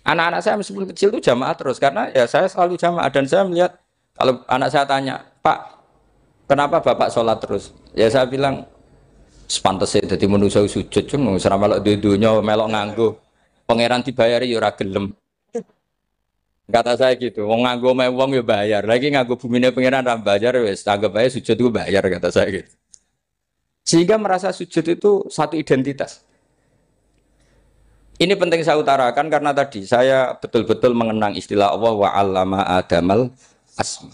Anak-anak saya meskipun kecil itu jamaah terus, karena ya saya selalu jamaah. Dan saya melihat, kalau anak saya tanya, Pak, kenapa Bapak sholat terus? Ya saya bilang, sepantasnya jadi manusia sujud cuma selama melok dudunya melok nganggo pangeran dibayari ya ora gelem. Kata saya gitu, wong nganggo wong ya bayar. Lagi nganggo bumine pangeran ra bayar wis anggap aja sujud itu bayar, kata saya gitu. Sehingga merasa sujud itu satu identitas. Ini penting saya utarakan karena tadi saya betul-betul mengenang istilah Allah wa 'allama Adamal asma.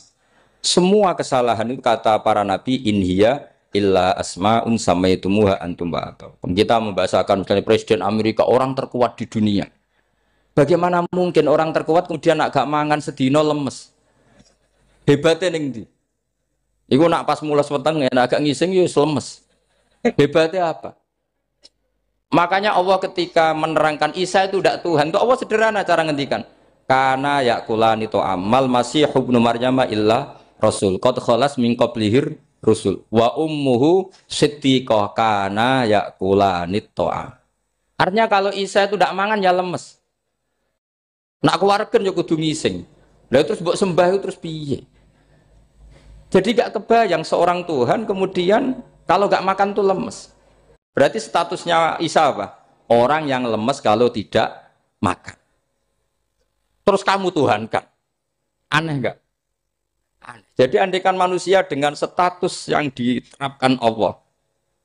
Semua kesalahan itu kata para nabi inhiya illa asma'un samaitumuha antum ba'atau. Kita membahasakan misalnya Presiden Amerika orang terkuat di dunia. Bagaimana mungkin orang terkuat kemudian agak mangan sedino lemes? Hebatnya ning ndi? Iku nak pas mulas weteng ya agak ngising ya lemes. Hebatnya apa? Makanya Allah ketika menerangkan Isa itu tidak Tuhan, itu Allah sederhana cara ngendikan. Karena yakulani to amal masih ibnu Maryam illa rasul. Qad khalas min qablihir rusul wa ummuhu siddiqah kana yakulanit to'am. Artinya kalau Isa itu tidak mangan ya lemes. Nak keluarkan ya kudu ngising. Lah terus mbok sembah terus piye? Jadi gak kebayang seorang Tuhan kemudian kalau gak makan tuh lemes. Berarti statusnya Isa apa? Orang yang lemes kalau tidak makan. Terus kamu Tuhan kan? Aneh gak? Jadi andaikan manusia dengan status yang diterapkan Allah,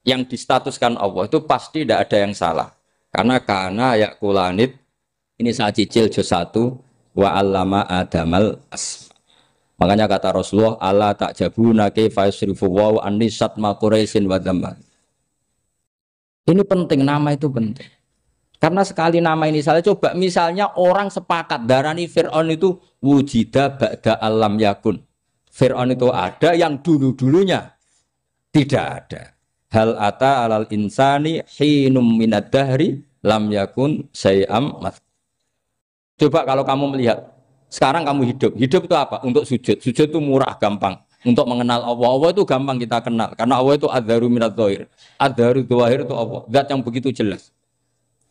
yang distatuskan Allah, itu pasti tidak ada yang salah. Karena yakulanit, ini saya cicil juz 1, wa 'allama Adamal asma. Makanya kata Rasulullah, Allah tak jabuna kaifa yusrifu wa anisat ma quraisin wa dhamman. Ini penting, nama itu penting. Karena sekali nama ini salah, coba misalnya orang sepakat darani Fir'aun itu wujida ba'da alam yakun. Fir'aun itu ada yang dulu-dulunya tidak ada. Hal ata alal insani hinum minad dahri lam yakun sayam mat. Coba kalau kamu melihat sekarang kamu hidup itu apa? Untuk sujud. Sujud itu murah, gampang. Untuk mengenal Allah. Allah itu gampang kita kenal karena Allah itu adzaru minad dhahir. Adzaru dhahir itu Allah. Zat yang begitu jelas.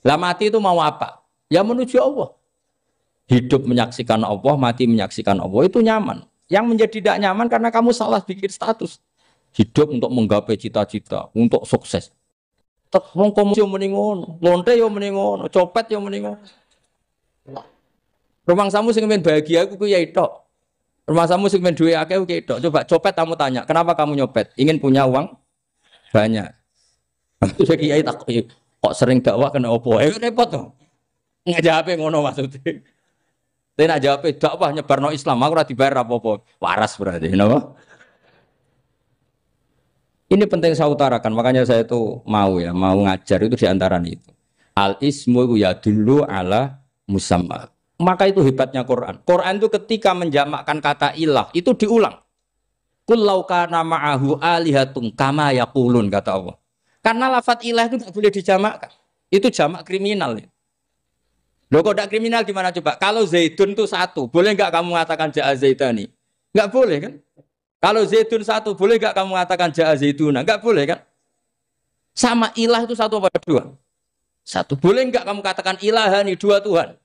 Lah mati itu mau apa? Ya menuju Allah. Hidup menyaksikan Allah, mati menyaksikan Allah itu nyaman. Yang menjadi tidak nyaman karena kamu salah bikin status. Hidup untuk menggapai cita-cita, untuk sukses. Wong komunis yo muni ngono, lonte yo muni ngono, copet yo muni ngono. Rumang samu sing men bahagia aku ya tok. Rumah samu sing men duwe akeh ku tok. Coba copet kamu tanya, kenapa kamu nyopet? Ingin punya uang banyak. Terus kiai tak kok sering dakwah kena opo? Repot to. Ngajape ngono maksudnya. Tapi nak jawab dakwah nyebarno Islam, aku ora dibayar apa-apa. Waras berarti, kenapa? Ini penting saya utarakan, makanya saya itu mau ngajar itu diantara itu. Al ismu ya dulu ala musamma. Maka itu hebatnya Quran. Quran itu ketika menjamakkan kata ilah itu diulang. Qul law kana ma'ahu alihatun kama yaqulun, kata Allah. Karena lafaz ilah itu tidak boleh dijamakkan. Itu jamak kriminal. Loh kok tidak kriminal gimana coba? Kalau Zaidun itu satu, boleh nggak kamu mengatakan ja'a Zaidani? Nggak boleh kan? Kalau Zaidun satu, boleh nggak kamu mengatakan ja'a Zaiduna? Nggak boleh kan? Sama ilah itu satu apa dua? Satu. Boleh nggak kamu katakan ilahani, dua Tuhan?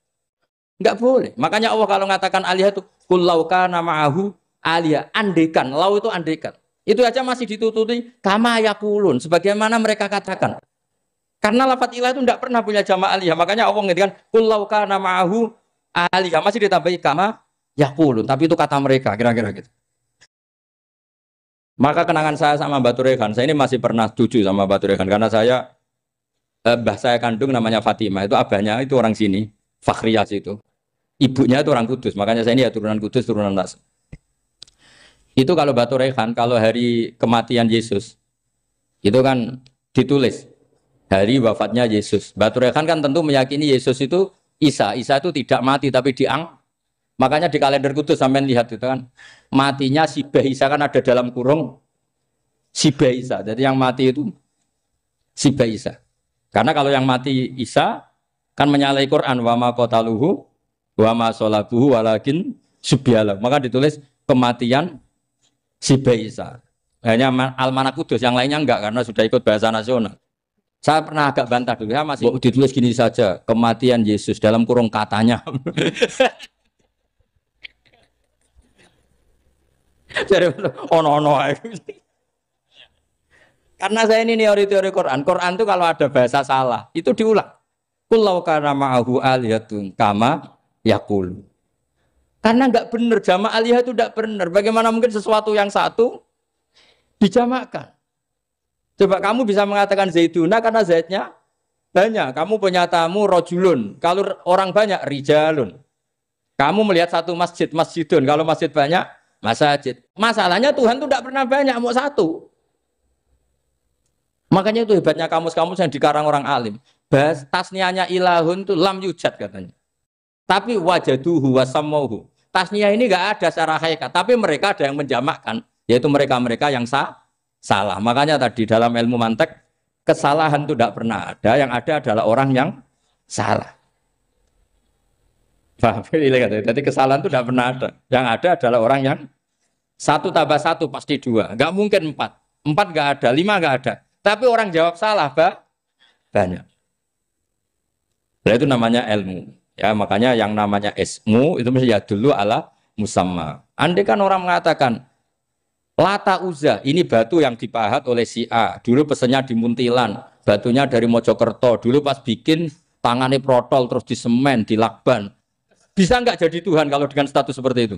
Nggak boleh. Makanya Allah kalau mengatakan aliyah itu qul law kana ma'ahu aliyah, andekan. Lau itu andekan. Itu aja masih ditututi kama yaqulun, sebagaimana mereka katakan. Karena lafaz ilah itu tidak pernah punya jama' aliyah. Makanya Allah ngendikan qul law kana ma'ahu aliyah, masih ditambahi kama yaqulun, tapi itu kata mereka kira-kira gitu. Maka kenangan saya sama Mbak Turekan, saya ini masih pernah jujur sama Mbak Turekan karena saya mbah saya kandung namanya Fatimah, itu abahnya itu orang sini, Fakhriyas itu. Ibunya itu orang Kudus, makanya saya ini ya turunan Kudus, turunan Nas. Itu kalau Batu Rehan, kalau hari kematian Yesus, itu kan ditulis hari wafatnya Yesus. Batu Rehan kan tentu meyakini Yesus itu Isa itu tidak mati tapi makanya di kalender Kudus sampai lihat itu kan matinya Sibah Isa kan ada dalam kurung Sibah Isa. Jadi yang mati itu Sibah Isa. Karena kalau yang mati Isa kan menyalahi Quran wa ma qataluhu wa ma salabuhu walakin subbihala. Maka ditulis kematian Sibah Isa. Hanya Almanak Kudus, yang lainnya enggak karena sudah ikut bahasa nasional. Saya pernah agak bantah dulu, ya masih ditulis gini saja, kematian Yesus dalam kurung katanya. Jadi ono. Karena saya ini teori Quran. Quran itu kalau ada bahasa salah, itu diulang. Kullau kana ma'ahu aliyatun kama yaqul. Karena enggak benar, jama' aliyah itu enggak benar. Bagaimana mungkin sesuatu yang satu dijamakkan? Coba kamu bisa mengatakan Zaiduna karena Zaidnya banyak. Kamu punya tamu rojulun. Kalau orang banyak, rijalun. Kamu melihat satu masjid, masjidun. Kalau masjid banyak, masjid. Masalahnya Tuhan itu tidak pernah banyak, mau satu. Makanya itu hebatnya kamus-kamus yang dikarang orang alim. Tasniahnya ilahun itu lam yujad katanya. Tapi wajaduhu wasamauhu. Tasniah ini enggak ada secara hakikat. Tapi mereka ada yang menjamakkan. Yaitu mereka-mereka yang salah. Makanya tadi dalam ilmu mantek kesalahan itu tidak pernah ada. Yang ada adalah orang yang salah. Paham? Jadi kesalahan itu tidak pernah ada. Yang ada adalah orang yang 1 tambah 1 pasti 2. Enggak mungkin 4. 4 enggak ada, 5 enggak ada. Tapi orang jawab salah banyak. Nah, itu namanya ilmu. Ya, makanya yang namanya ismu itu mesti ya dulu ala musamma. Andai kan orang mengatakan Lata Uzza, ini batu yang dipahat oleh si A. Dulu pesennya di Muntilan, batunya dari Mojokerto. Dulu pas bikin tangannya protol, terus disemen, dilakban. Bisa nggak jadi Tuhan kalau dengan status seperti itu?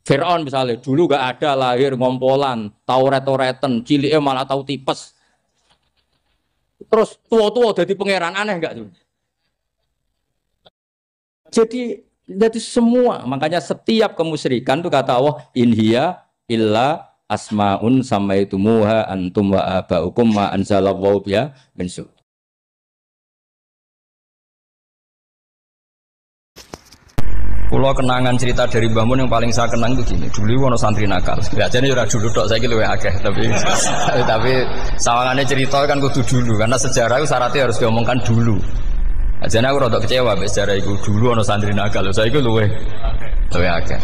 Fir'aun misalnya, dulu nggak ada lahir ngompolan, tahu retoretan, ciliknya malah tahu tipes. Terus tua-tua jadi pangeran, aneh nggak tuh? Jadi semua, makanya setiap kemusyrikan itu kata Allah, inhiya illa asmaun samaitumuha antum wa abaukum ma anzalallahu biha min su. Kulo kenangan cerita dari Mbah Mun yang paling saya kenang itu gini. Dulu ono santri nakal. Biasanya ora dulu tok, saiki luwih akeh, tapi sawangane cerita kan kudu dulu karena sejarah itu syaratnya harus diomongkan dulu. Ajane aku rada kecewa mbek sejarah iku. Dulu ono santri nakal, saiki luwih akeh.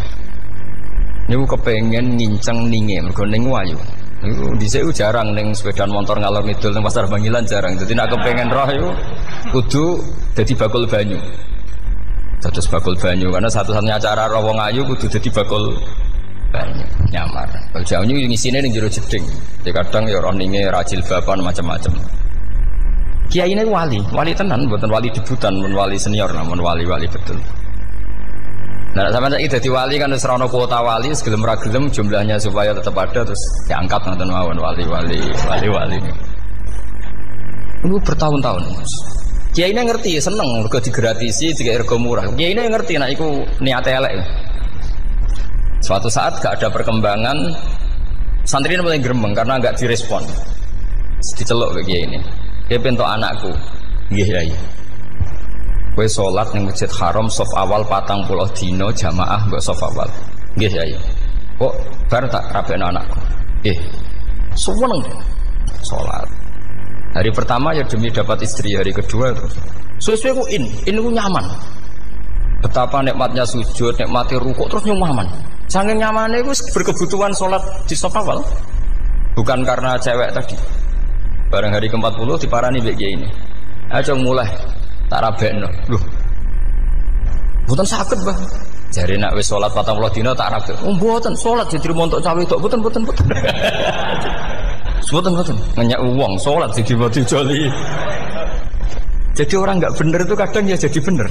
Niku kepengen nginceng ninge mergo ning wayu. Niku dhisik jarang ning sepeda motor ngalor ngidul ning pasar Bangilan jarang. Dadi nek kepengen roh iku kudu dadi bakul banyu. Dados bakul banyu karena satu-satunya cara roh wong ayu kudu dadi bakul banyu nyamar. Bakul banyu ngisine ning jero jeding. Jadi kadang ya roh ninge rajil baban macam-macam. Kiai ini wali tenan, mboten wali debutan, mun wali senior namun wali betul. Nah, sampai saiki dadi wali kan wis ora ono kuota wali, segelem ra gelem jumlahnya supaya tetap ada terus diangkat ngoten mawon wali. Ini bertahun-tahun. Kiai ini ngerti, seneng mergo digratisi, dikai rego murah. Kiai ini ngerti nek iku niate elek. Suatu saat gak ada perkembangan, santri ini mulai gremeng karena gak direspon. Diceluk ke kiai ini. Dia pentok anakku. Nggih, Yai. Kowe salat ning Masjid Haram saf awal 40 dina jamaah mbok saf awal. Nggih, Yai. Kok bar tak rabekno anakku. Nggih. Seneng salat. Hari pertama ya demi dapat istri, hari kedua terus. Sesuai ku in ku nyaman. Betapa nikmatnya sujud, nikmati rukuk terus nyaman. Saking nyamannya ku berkebutuhan salat di saf awal. Bukan karena cewek tadi. Barang hari ke-40 diparani mbek kiai ini. Aja mulai tak rabekno. Loh. Mboten saged, Mbah. Jare nek wis salat 40 dina tak rabek. Oh, mboten salat jadi montok cawe tok. Mboten. Mboten. Ngenyak wong salat jadi mati joli. Jadi orang enggak bener itu kadang ya jadi bener.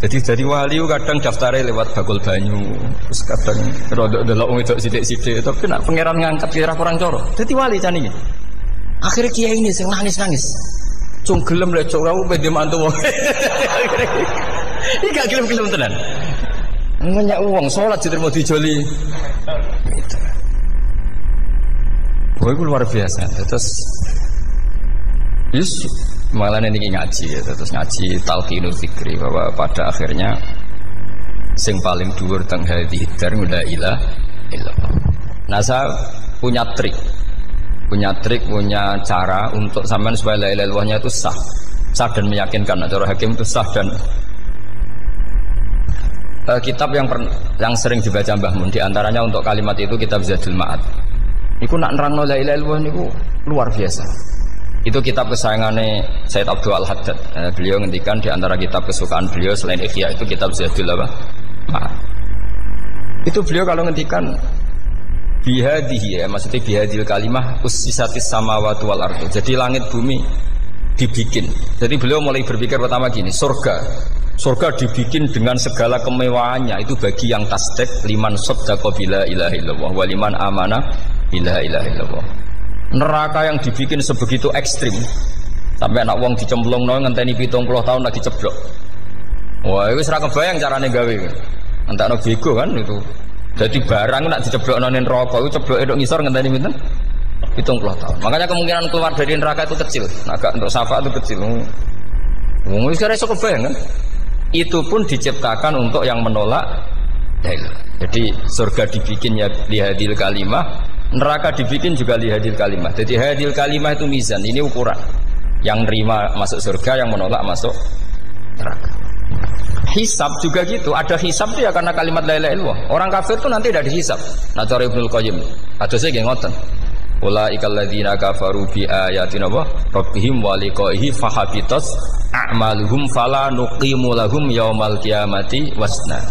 Jadi wali kadang daftarnya lewat bakul banyu. Terus kadang rodok delok wong wedok sithik-sithik, tapi nek pangeran ngangkat kira kurang coro. Dadi wali jane iki. Akhirnya kiai ini sing nangis-nangis. cung gelem le cok aku pede mantu wong. Iki gak gelem-gelem tenan. Nanya uang salat diterima dijoli. Boy itu luar biasa. Terus malah ini ngaji ya. Terus ngaji talqinul fikri bahwa pada akhirnya sing paling dhuwur teng hadhihi dar la ilaha illallah. Nah, saya punya trik, punya cara untuk sampean supaya la ilaha illallahnya itu sah dan meyakinkan. Cara hakim itu sah dan kitab yang sering dibaca Mbah Mun diantaranya untuk kalimat itu kitab Zadul Ma'ad. Iku nak nerangno la ilaha illallah niku luar biasa. Itu kitab kesayangannya Sayyid Abdul Al-Haddad. Beliau ngendikan di antara kitab kesukaan beliau selain Ihya itu kitab Zadul Ma'ad. Itu beliau kalau ngendikan bihadihi ya, maksudnya bihadil kalimah ussisatis samawati wal ardu. Jadi langit bumi dibikin. Jadi beliau mulai berpikir pertama gini, surga dibikin dengan segala kemewahannya itu bagi yang tasdik liman saddaqa bila ilaha illallah wa liman amana bila ilaha illallah. Neraka yang dibikin sebegitu ekstrim sampai anak wong dicemplungno ngenteni 70 tahun lagi ceblok. Wah, itu ora kebayang carane gawe. Entakno bego kan itu. Jadi barang nak diceblokno ning neraka itu cebloke tok ngisor ngenteni pinten? 70 tahun. Makanya kemungkinan keluar dari neraka itu kecil. Nah, agak untuk syafaat itu kecil. Wong wis ora iso kebayang kan? Itu pun diciptakan untuk yang menolak dalil. Jadi surga dibikin ya lihadil kalimah, neraka dibikin juga lihadil kalimah. Jadi hadil kalimah itu mizan, ini ukuran. Yang nerima masuk surga, yang menolak masuk neraka. Hisab juga gitu, ada hisab itu ya karena kalimat la ilaha illallah. Orang kafir itu nanti tidak dihisab. Nah, cara Ibnul Qayyim, hadisnya nggih ngoten. Ulaikal ladzina kafaru bi ayatina rabbihim wa liqaihi fahabitat a'maluhum fala nuqimu lahum yaumal qiyamati wasna.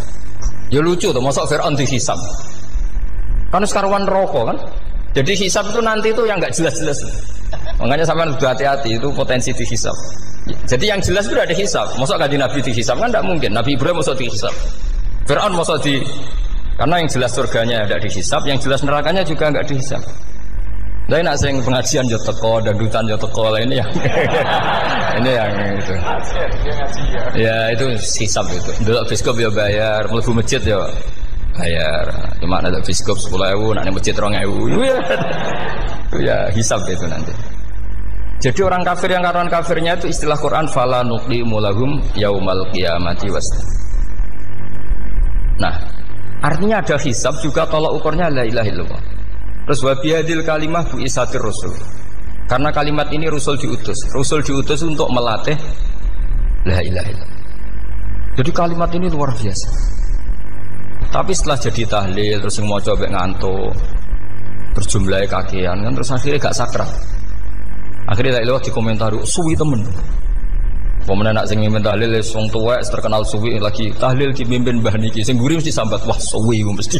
Ya lucu tuh, masuk Fir'aun dihisab. Kan sekarwan rokok kan. Jadi hisab itu nanti itu yang enggak jelas-jelas. Makanya sampean sudah hati-hati, itu potensi dihisab. Jadi yang jelas itu ada hisab. Masuk kanjeng Nabi dihisab kan enggak mungkin. Nabi Ibrahim masuk dihisab. Fir'aun masuk di karena yang jelas surganya ada dihisab, yang jelas nerakanya juga enggak dihisab. Lain nak sing pengajian yo teko, dangdutan yo teko, ini yang ini yang itu. Ya itu hisab itu. Delok biskop yo bayar, mlebu masjid yo bayar. Cuma ada biskop 10.000, nak masjid 2.000. Itu ya hisab itu nanti. Jadi orang kafir yang karuan kafirnya itu istilah Quran fala nuqimu lahum yaumal qiyamati wasna. Nah, artinya ada hisab juga tolak ukurnya la ilaha illallah. Terus wabiyadil kalimah bu isatir rasul. Karena kalimat ini rasul diutus untuk melatih la ilaha illallah. Jadi kalimat ini luar biasa. Tapi setelah jadi tahlil terus mau coba ngantuk, berjumlah kakean kan terus akhirnya gak sakral. Akhirnya tak lewat di komentar suwi temen. Pemenang nak sing mimpin tahlil wong tuwek terkenal suwi lagi tahlil dipimpin Mbah niki sing mburi mesti sambat wah suwi mesti.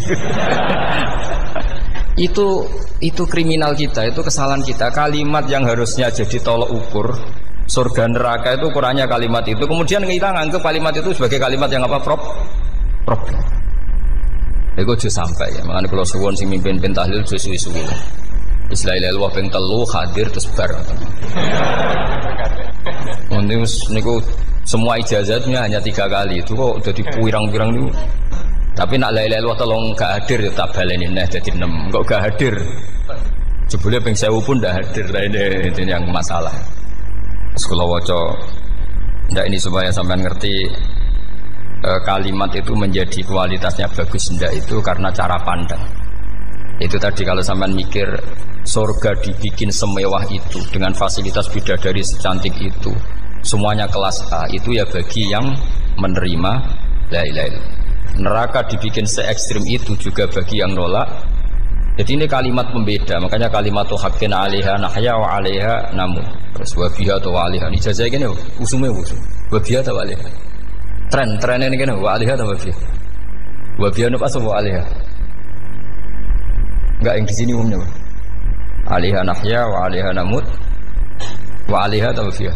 Itu kriminal kita, itu kesalahan kita. Kalimat yang harusnya jadi tolok ukur surga neraka itu ukurannya kalimat itu. Kemudian kita nganggap kalimat itu sebagai kalimat yang apa? Problem. Itu sudah sampai ya. Makanya kalau suwon sing mimpin tahlil suwi-suwi. Istilah ilmu ping telu hadir terus bar. Niku semua ijazahnya hanya 3 kali. Itu kok udah dipirang-pirang niku. Tapi nak la ilaha illallah tolong gak hadir ya tak baleni neh dadi 6. Kok gak hadir? Jebule ping 1000 pun ndak hadir. Lah ini yang masalah. Sekolah waca ndak ini supaya sampean ngerti kalimat itu menjadi kualitasnya bagus ndak itu karena cara pandang. Itu tadi kalau sampean mikir surga dibikin semewah itu dengan fasilitas bidadari secantik itu, semuanya kelas A, itu ya bagi yang menerima la ilaha illallah. Neraka dibikin se ekstrim itu juga bagi yang nolak. Jadi ini kalimat pembeda. Makanya kalimat haqqin 'alaiha nahya wa 'alaiha namun. Terus wa biha wa 'alaiha. Ijazah gini usume usul. Wa biha wa 'alaiha. Tren ini gini wa 'alaiha wa biha. Wa biha apa wa 'alaiha? Enggak yang di sini umumnya. 'Alaiha nahya wa 'alaiha namut. Wa 'alaiha wa biha.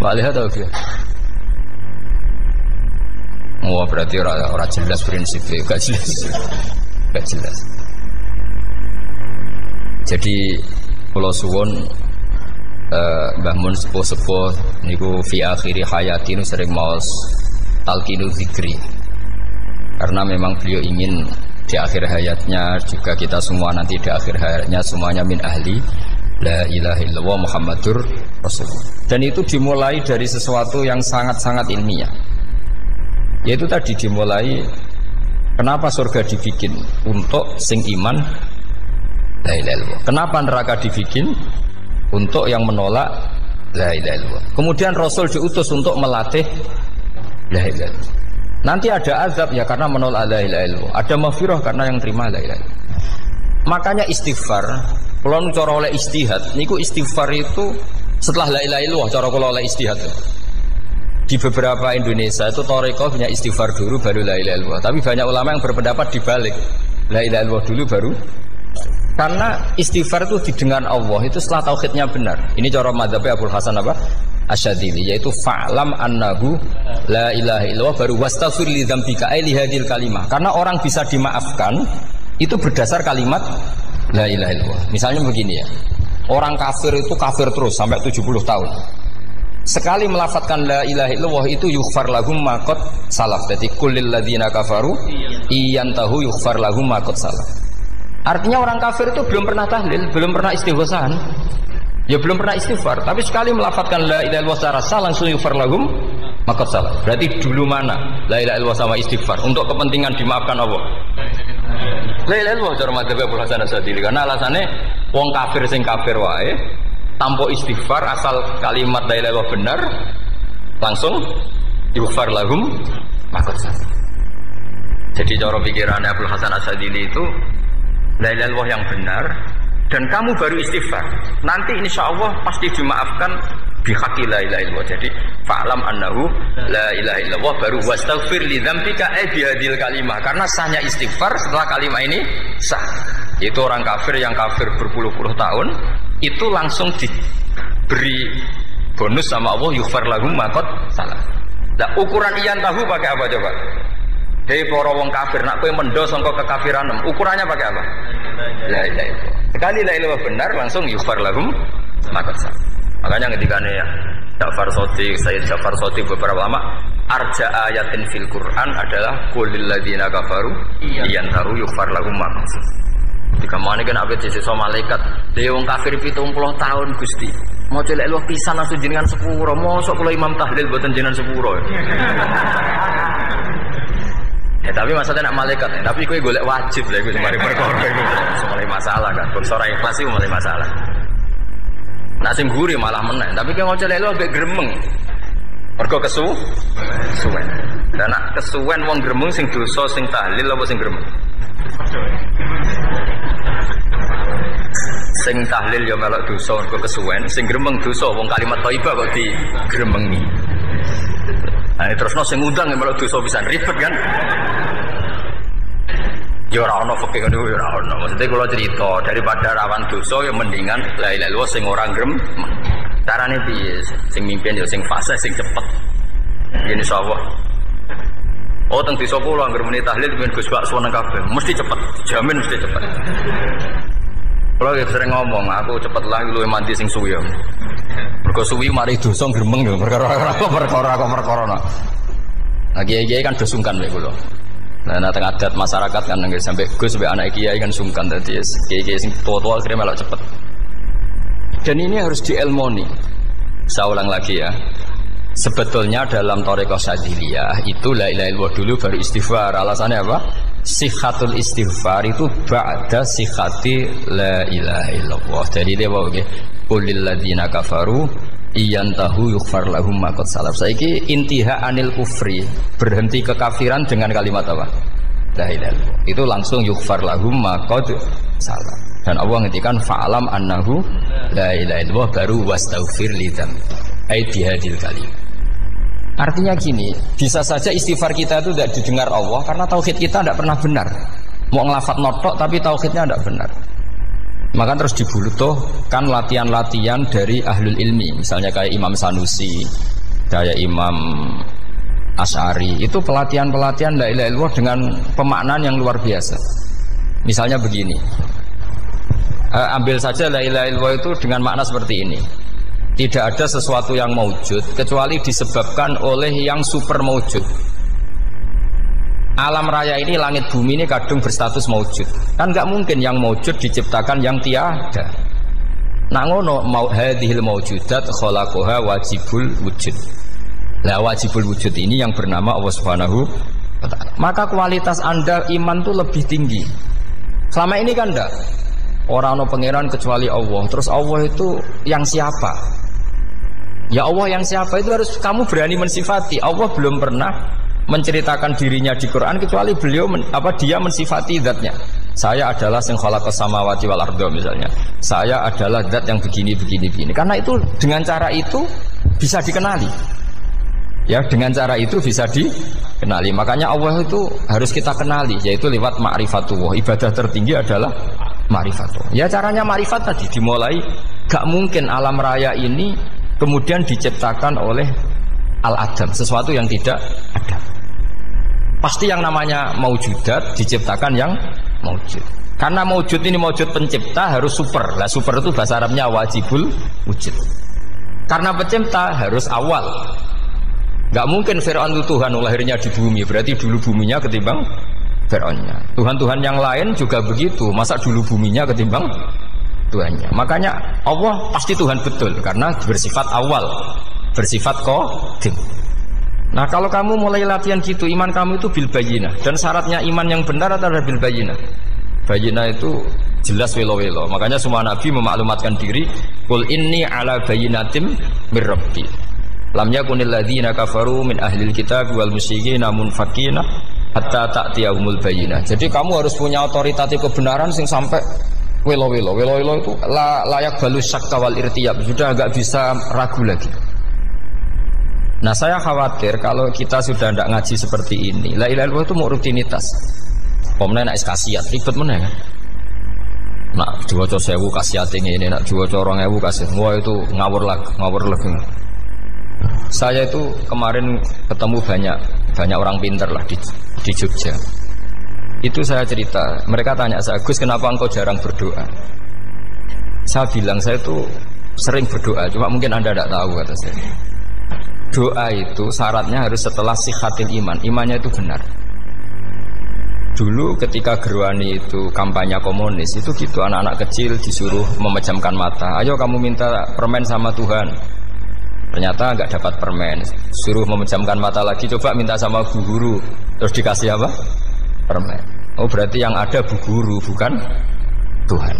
Wa 'alaiha wa biha. Oh berarti orang jelas prinsipnya, gak jelas. Jadi Pulau Suwon Mbah Mun sepuh-sepuh niku fi akhiri hayati nu sering maos talqinu zikri. Karena memang beliau ingin di akhir hayatnya juga kita semua nanti di akhir hayatnya semuanya min ahli la ilaha illallah Muhammadur Rasulullah. Dan itu dimulai dari sesuatu yang sangat-sangat ilmiah. Yaitu tadi dimulai kenapa surga dibikin untuk sing iman la ilaha illallah. Kenapa neraka dibikin untuk yang menolak la ilaha illallah. Kemudian Rasul diutus untuk melatih la ilaha illallah. Nanti ada azab ya karena menolak la ilaha illallah. Ada maghfirah karena yang terima la ilaha illallah. Makanya istighfar, kalau cara oleh istihad, niku istighfar itu setelah la ilaha illallah cara kalau oleh istihad. Di beberapa Indonesia itu thariqah punya istighfar dulu baru la ilaha illallah. Tapi banyak ulama yang berpendapat dibalik. La ilaha illallah dulu baru. Karena istighfar itu didengar Allah itu setelah tauhidnya benar. Ini cara madzhabnya Abul Hasan apa? Asyadzili, yaitu fa'lam annahu la ilaha illallah baru wastaghfir li dzambika ai li hadhil kalimah. Karena orang bisa dimaafkan itu berdasar kalimat la ilaha illallah. Misalnya begini ya. Orang kafir itu kafir terus sampai 70 tahun. Sekali melafadzkan la ilaha illallah itu yughfar lahum ma qad salaf. Jadi kullil ladzina kafaru iyantahu yughfar lahum ma qad salaf. Artinya orang kafir itu belum pernah tahlil, belum pernah istighosah, ya belum pernah istighfar. Tapi sekali melafadzkan la ilaha illallah secara sah langsung yughfar lahum maqad salaf. Berarti dulu mana la ilaha illallah sama istighfar untuk kepentingan dimaafkan Allah? La ilaha illallah cara madzhab Abul Hasan Asyadzili. Karena alasannya wong kafir sing kafir wae tanpa istighfar asal kalimat la ilaha illallah benar langsung yughfar lahum maqad salaf. Jadi cara pikirannya Abul Hasan Asyadzili itu la ilaha illallah yang benar dan kamu baru istighfar nanti insya Allah pasti dimaafkan bihaqqi la ilaha illallah. Jadi fa'lam annahu la ilaha illallah baru wastaghfir li dzambika ai bihadil kalimah. Karena sahnya istighfar setelah kalimat ini sah. Itu orang kafir yang kafir berpuluh-puluh tahun itu langsung diberi bonus sama Allah yughfar lahum ma qad salaf. Nah ukuran iyan tahu pakai apa coba? Hei para wong kafir, nak kowe mendo sangka kekafiran, ukurannya pakai apa? La ilaha illallah. Sekali la ilaha benar langsung yughfar lahum maqad salaf. Makanya ketika ya Ja'far Shadiq, Sayyid Ja'far Shadiq beberapa lama arja ayatin fil Quran adalah qulil ladzina kafaru yantaru yughfar lahum maqad salaf. Jika mana kan abet sisa malaikat, dia wong kafir 70 tahun Gusti. Mau celek lu pisan langsung jenengan sepuro, mosok kula imam tahlil mboten jenengan sepuro. Ya tapi maksudnya nak malaikat ya, tapi kowe golek wajib lah iku semari perkara iku. Semari masalah kan. Ora ikhlas iku mulai masalah. Nak sing guri malah meneh, tapi kowe ngoco lek lu ambek gremeng. Mergo kesuwen. Dan nak kesuwen wong gremeng sing dosa sing tahlil apa sing gremeng? Sing tahlil ya melok dosa mergo kesuwen, sing gremeng dosa wong kalimat thayyibah kok digremengi. Nah, terus sing ngundang yang malah dosa pisan ribet kan? Ya ora ono fikih ngono ya ora ono. Maksudnya kalau cerita daripada rawan dosa ya mendingan la ilaha illallah sing ora grem. Carane piye? Sing mimpin ya sing fasih sing cepet. Yen insyaallah. Oh teng desa kula anggere muni tahlil ben Gus Bak suweneng kabeh. Mesti cepet, jamin mesti cepet. Kalau sering ngomong, aku cepet lah luwih mandi sing suwi ya. Mergo suwi mari dosa gremeng ya, perkara. Nah kiai-kiai kan do sungkan mek kula. Nah teng adat masyarakat kan nggih sampai Gus sampai anak kiai kan sungkan dadi kiai-kiai sing tua-tua akhirnya malah cepet. Dan ini harus diilmoni. Saya ulang lagi ya. Sebetulnya dalam thariqah Syadziliyah itu la ilaha illallah dulu baru istighfar. Alasannya apa? Sikhatul istighfar itu ba'da sikhati la ilaha illallah. Jadi dia bawa ke qulil ladzina kafaru iyantahu yughfar lahum ma qad salaf. Saiki intiha anil kufri, berhenti kekafiran dengan kalimat apa? La ilaha illallah. Itu langsung yughfar lahum ma qad salaf. Dan Allah ngendikan fa'alam annahu la ilaha illallah baru wastaghfir lidzambika. Ai bihadil kalim. Artinya gini, bisa saja istighfar kita itu tidak didengar Allah karena tauhid kita tidak pernah benar. Mau ngelafat notok tapi tauhidnya tidak benar. Maka terus dibutuhkan latihan-latihan dari ahlul ilmi, misalnya kayak Imam Sanusi, kayak Imam Asy'ari. Itu pelatihan-pelatihan la ilaha illallah dengan pemaknaan yang luar biasa. Misalnya begini, ambil saja la ilaha illallah itu dengan makna seperti ini. Tidak ada sesuatu yang maujud kecuali disebabkan oleh yang super maujud. Alam raya ini, langit bumi ini kadung berstatus maujud. Kan nggak mungkin yang maujud diciptakan yang tiada. Nah ngono mau hadhil maujudat khalaqaha wajibul wujud. Lah wajibul wujud ini yang bernama Allah Subhanahu wa ta'ala. Maka kualitas Anda iman itu lebih tinggi. Selama ini kan enggak. Orang no pangeran kecuali Allah. Terus Allah itu yang siapa? Ya Allah yang siapa itu harus kamu berani mensifati. Allah belum pernah menceritakan dirinya di Quran kecuali beliau dia mensifati zatnya. Saya adalah sing khalaqas samawati wal arda misalnya. Saya adalah zat yang begini. Karena itu dengan cara itu bisa dikenali. Ya, dengan cara itu bisa dikenali. Makanya Allah itu harus kita kenali, yaitu lewat ma'rifatullah. Ibadah tertinggi adalah ma'rifatullah. Ya caranya ma'rifat tadi dimulai. Gak mungkin alam raya ini kemudian diciptakan oleh al-adam, sesuatu yang tidak ada. Pasti yang namanya maujudat diciptakan yang maujud. Karena maujud ini maujud pencipta harus super. Lah super itu bahasa Arabnya wajibul wujud. Karena pencipta harus awal. Gak mungkin Fir'aun itu Tuhan lahirnya di bumi. Berarti dulu buminya ketimbang Fir'aunnya. Tuhan-Tuhan yang lain juga begitu. Masa dulu buminya ketimbang Tuhannya. Makanya Allah pasti Tuhan betul karena bersifat awal, bersifat qadim. Nah kalau kamu mulai latihan gitu, iman kamu itu bil bayyinah. Dan syaratnya iman yang benar adalah bil bayyinah. Bayyinah itu jelas welo-welo. Makanya semua nabi memaklumatkan diri, qul inni ala bayyinatim mir rabbi. Lam yakunil ladzina kafaru min ahlil kitab wal musyrikin munfakina hatta ta'tiyahumul bayyinah. Jadi kamu harus punya otoritatif kebenaran sing sampai welo-welo. Welo-welo itu layak balus syakka wal irtiyab. Sudah agak bisa ragu lagi. Nah saya khawatir kalau kita sudah tidak ngaji seperti ini, la ilaha illallah itu mau rutinitas. Pomnya nak kasiat, ribet mana kan? Nak diwaca 1000 kasiat ini, nak diwaca 2000 kasiat. Wah itu ngawur lagi. Saya itu kemarin ketemu banyak orang pintar lah di Jogja. Itu saya cerita, mereka tanya saya, Gus kenapa engkau jarang berdoa? Saya bilang saya itu sering berdoa, cuma mungkin Anda tidak tahu kata saya. Doa itu syaratnya harus setelah sihatil iman. Imannya itu benar. Dulu ketika Gerwani itu kampanye komunis itu gitu, anak-anak kecil disuruh memejamkan mata. Ayo kamu minta permen sama Tuhan. Ternyata nggak dapat permen. Suruh memejamkan mata lagi, coba minta sama bu guru. Terus dikasih apa? Permen. Oh berarti yang ada bu guru bukan Tuhan.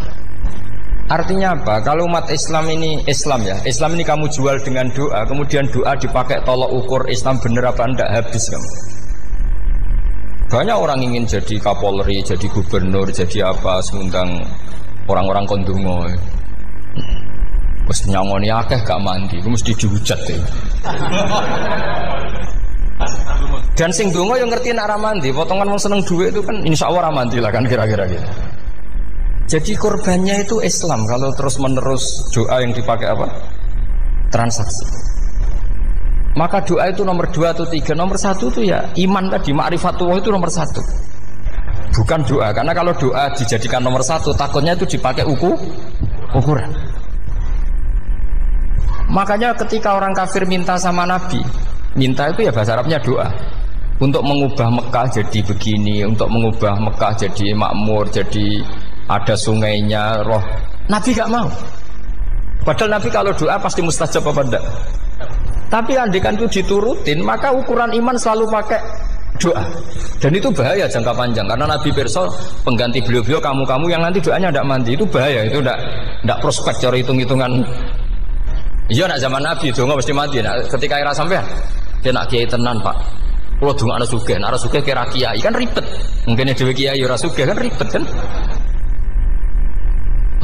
Artinya apa? Kalau umat Islam ini Islam ini kamu jual dengan doa, kemudian doa dipakai tolok ukur Islam bener apa enggak, habis kamu. Banyak orang ingin jadi Kapolri, jadi gubernur, jadi apa, mengundang orang-orang kondungo. Wes nyangoni akeh gak mandi, mesti dihujat deh. Dan sing donga yang ngerti nek ora mandi, potongan wong seneng duit itu kan insyaallah ora mandi lah kan kira-kira gitu. Jadi korbannya itu Islam. Kalau terus menerus doa yang dipakai apa? Transaksi. Maka doa itu nomor 2 atau 3. Nomor 1 itu ya iman tadi, ma'rifatullah itu nomor 1. Bukan doa. Karena kalau doa dijadikan nomor 1, takutnya itu dipakai ukuran. Makanya ketika orang kafir minta sama Nabi, minta itu ya bahasa Arabnya doa. Untuk mengubah Mekah jadi begini, untuk mengubah Mekah jadi makmur, jadi ada sungainya, roh. Nabi gak mau. Padahal Nabi kalau doa pasti mustajab apa enggak. Tapi andikan itu diturutin, maka ukuran iman selalu pakai doa. Dan itu bahaya jangka panjang. Karena Nabi pirsa pengganti beliau-beliau kamu-kamu yang nanti doanya enggak mandi, itu bahaya. Itu enggak prospek cara hitung-hitungan. Iya nak zaman Nabi donga mesti mati. Nah, ketika era sampean, dia nak kiai tenan Pak. Kalau donga ana sugih, ana sugih kira kiai kan ribet. Mungkin dhewe kiai ora sugih kan ribet kan.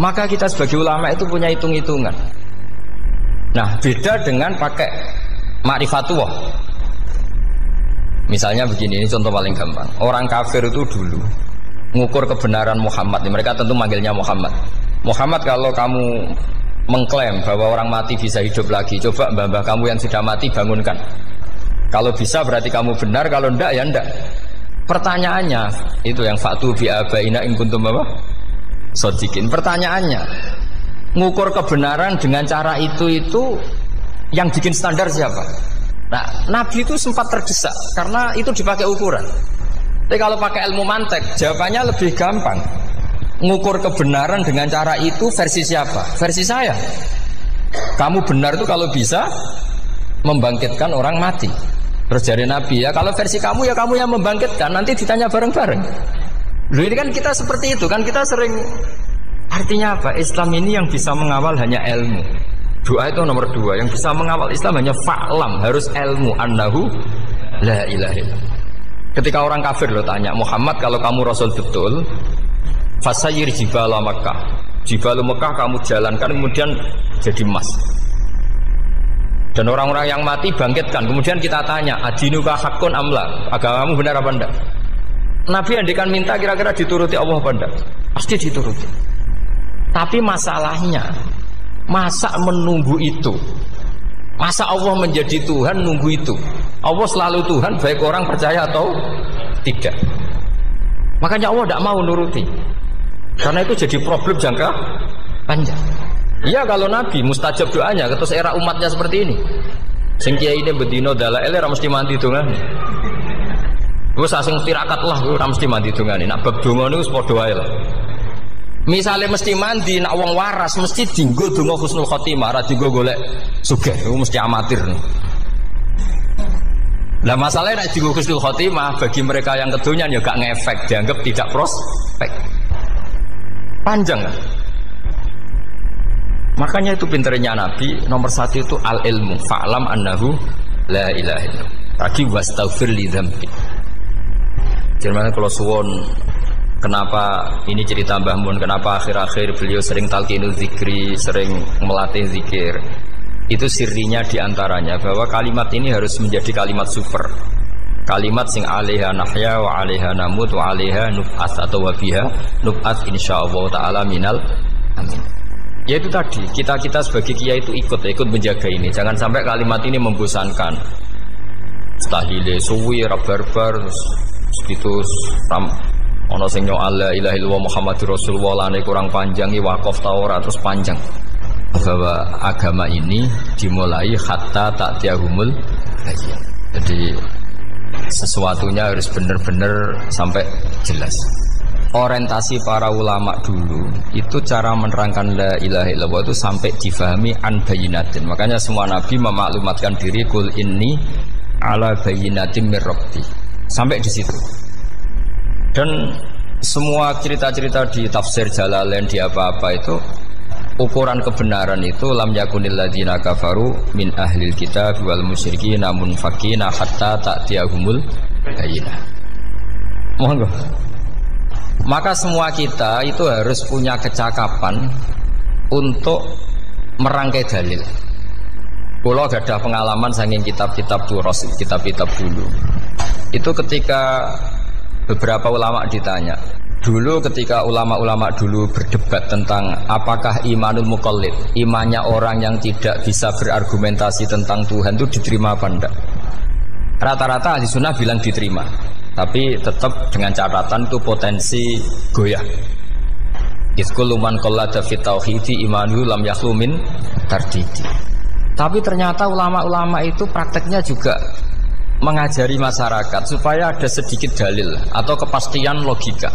Maka kita sebagai ulama itu punya hitung-hitungan. Nah beda dengan pakai ma'rifatullah. Misalnya begini, ini contoh paling gampang. Orang kafir itu dulu mengukur kebenaran Muhammad, mereka tentu manggilnya Muhammad. Muhammad, kalau kamu mengklaim bahwa orang mati bisa hidup lagi, coba mbah-mbah kamu yang sudah mati bangunkan. Kalau bisa berarti kamu benar, kalau enggak ya enggak. Pertanyaannya itu yang fatu bi abaina in kuntum apa? Sodikin. Pertanyaannya, Ngukur kebenaran dengan cara itu yang bikin standar siapa? Nah, Nabi itu sempat terdesak karena itu dipakai ukuran. Tapi kalau pakai ilmu mantek, jawabannya lebih gampang. Ngukur kebenaran dengan cara itu versi siapa? Versi saya. Kamu benar itu kalau bisa membangkitkan orang mati. Terus dari Nabi, ya kalau versi kamu ya kamu yang membangkitkan, nanti ditanya bareng-bareng. Loh ini kan kita seperti itu kan, kita sering. Artinya apa? Islam ini yang bisa mengawal hanya ilmu. Doa itu nomor 2. Yang bisa mengawal Islam hanya fa'lam, harus ilmu. Annahu la ilaha illallah. Ketika orang kafir lo tanya, Muhammad kalau kamu Rasul betul, fasayir jibala Makkah. Jibala Makkah kamu jalankan kemudian jadi emas. Dan orang-orang yang mati bangkitkan. Kemudian kita tanya, adinuka hakun amla, agamamu benar apa enggak? Nabi andikan minta kira-kira dituruti Allah apa enggak? Pasti dituruti. Tapi masalahnya, masa menunggu itu? Masa Allah menjadi Tuhan nunggu itu? Allah selalu Tuhan baik orang percaya atau tidak. Makanya Allah tidak mau nuruti. Karena itu jadi problem jangka panjang. Iya kalau Nabi mustajab doanya, terus era umatnya seperti ini. Sing kiai ini bedino dalail ora mesti mandi dongane. Wis asing tirakat lah ora mesti mandi dongane. Nak bab donga niku wis padha wae lah. Misale mesti mandi, nak wong waras mesti dienggo donga husnul khotimah, ora dienggo golek sugih. Iku mesti amatir. Lah masalahnya nek dienggo husnul khotimah bagi mereka yang kedonyan ya gak ngefek, dianggap tidak prospek. Panjang kan? Makanya itu pinternya Nabi nomor 1 itu al-ilmu fa'lam annahu la ilaha illallah. Lagi wastaghfir li dzambi. Jadi kalau suwon kenapa ini cerita Mbah Mun, kenapa akhir-akhir beliau sering talqinul zikri, sering melatih zikir. Itu sirinya diantaranya bahwa kalimat ini harus menjadi kalimat super. Kalimat sing alaiha nahya wa alaiha namut wa alaiha nub'ats atau wa biha nub'ats insyaallah taala minal amin. Ya itu tadi, kita sebagai kiai itu ikut menjaga ini. Jangan sampai kalimat ini membosankan. Tahlile suwi barbar gitu ana sing nyok la ilaha illallah Muhammadur Rasulullah lane kurang panjang wakaf ta ora terus panjang. Bahwa agama ini dimulai hatta ta'tiyahumul bayyinah. Jadi sesuatunya harus benar-benar sampai jelas. Orientasi para ulama dulu itu cara menerangkan la ilaha illallah itu sampai difahami an bayyinatin. Makanya semua nabi memaklumatkan diri kul inni ala bayyinatin mir rabbi. Sampai di situ. Dan semua cerita-cerita di tafsir Jalalain di apa-apa itu ukuran kebenaran itu lam yakunil ladzina kafaru min ahlil kitab wal musyrikin namun fakina hatta ta'tiyahumul bayyinah. Monggo. Maka semua kita itu harus punya kecakapan untuk merangkai dalil. Kalau gak ada pengalaman saking kitab-kitab duros, kitab-kitab dulu. Itu ketika beberapa ulama ditanya. Dulu ketika ulama-ulama dulu berdebat tentang apakah imanul muqallid, imannya orang yang tidak bisa berargumentasi tentang Tuhan itu diterima apa enggak? Rata-rata ahli sunnah bilang diterima. Tapi tetap dengan catatan itu potensi goyah. Iskul man qallada fit tauhidi imanu lam yakhlu min tardidi. Tapi ternyata ulama-ulama itu prakteknya juga mengajari masyarakat supaya ada sedikit dalil atau kepastian logika.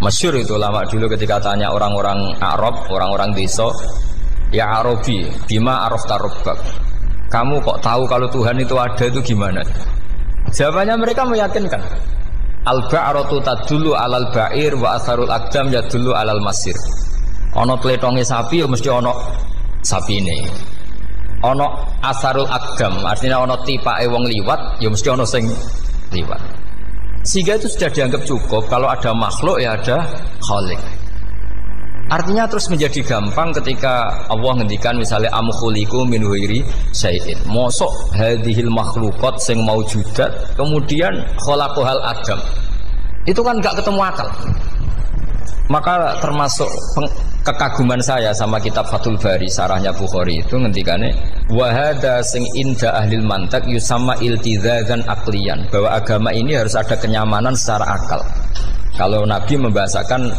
Masyhur itu ulama dulu ketika tanya orang-orang Arab, orang-orang desa, ya Arabi, bima arafta rabbak. Kamu kok tahu kalau Tuhan itu ada itu gimana? Jawabannya mereka meyakinkan. Al-ba'ratu tadullu alal ba'ir wa atharul aqdam yadullu alal masir. Ono tletonge sapi ya mesti ono sapine. Ono atharul aqdam artinya ono tipake wong liwat ya mesti ono sing liwat. Sehingga itu sudah dianggap cukup kalau ada makhluk ya ada khalik. Artinya terus menjadi gampang ketika Allah ngendikan misalnya am khuliqu min ghairi syai'in. Mosok hadhil makhluqat sing maujudat kemudian khalaqahal adam. Itu kan enggak ketemu akal. Maka termasuk kekaguman saya sama kitab Fathul Bari sarahnya Bukhari itu ngendikane wa hadza sing inda ahlil mantak yusamma iltizazan aqliyan, bahwa agama ini harus ada kenyamanan secara akal. Kalau Nabi membahasakan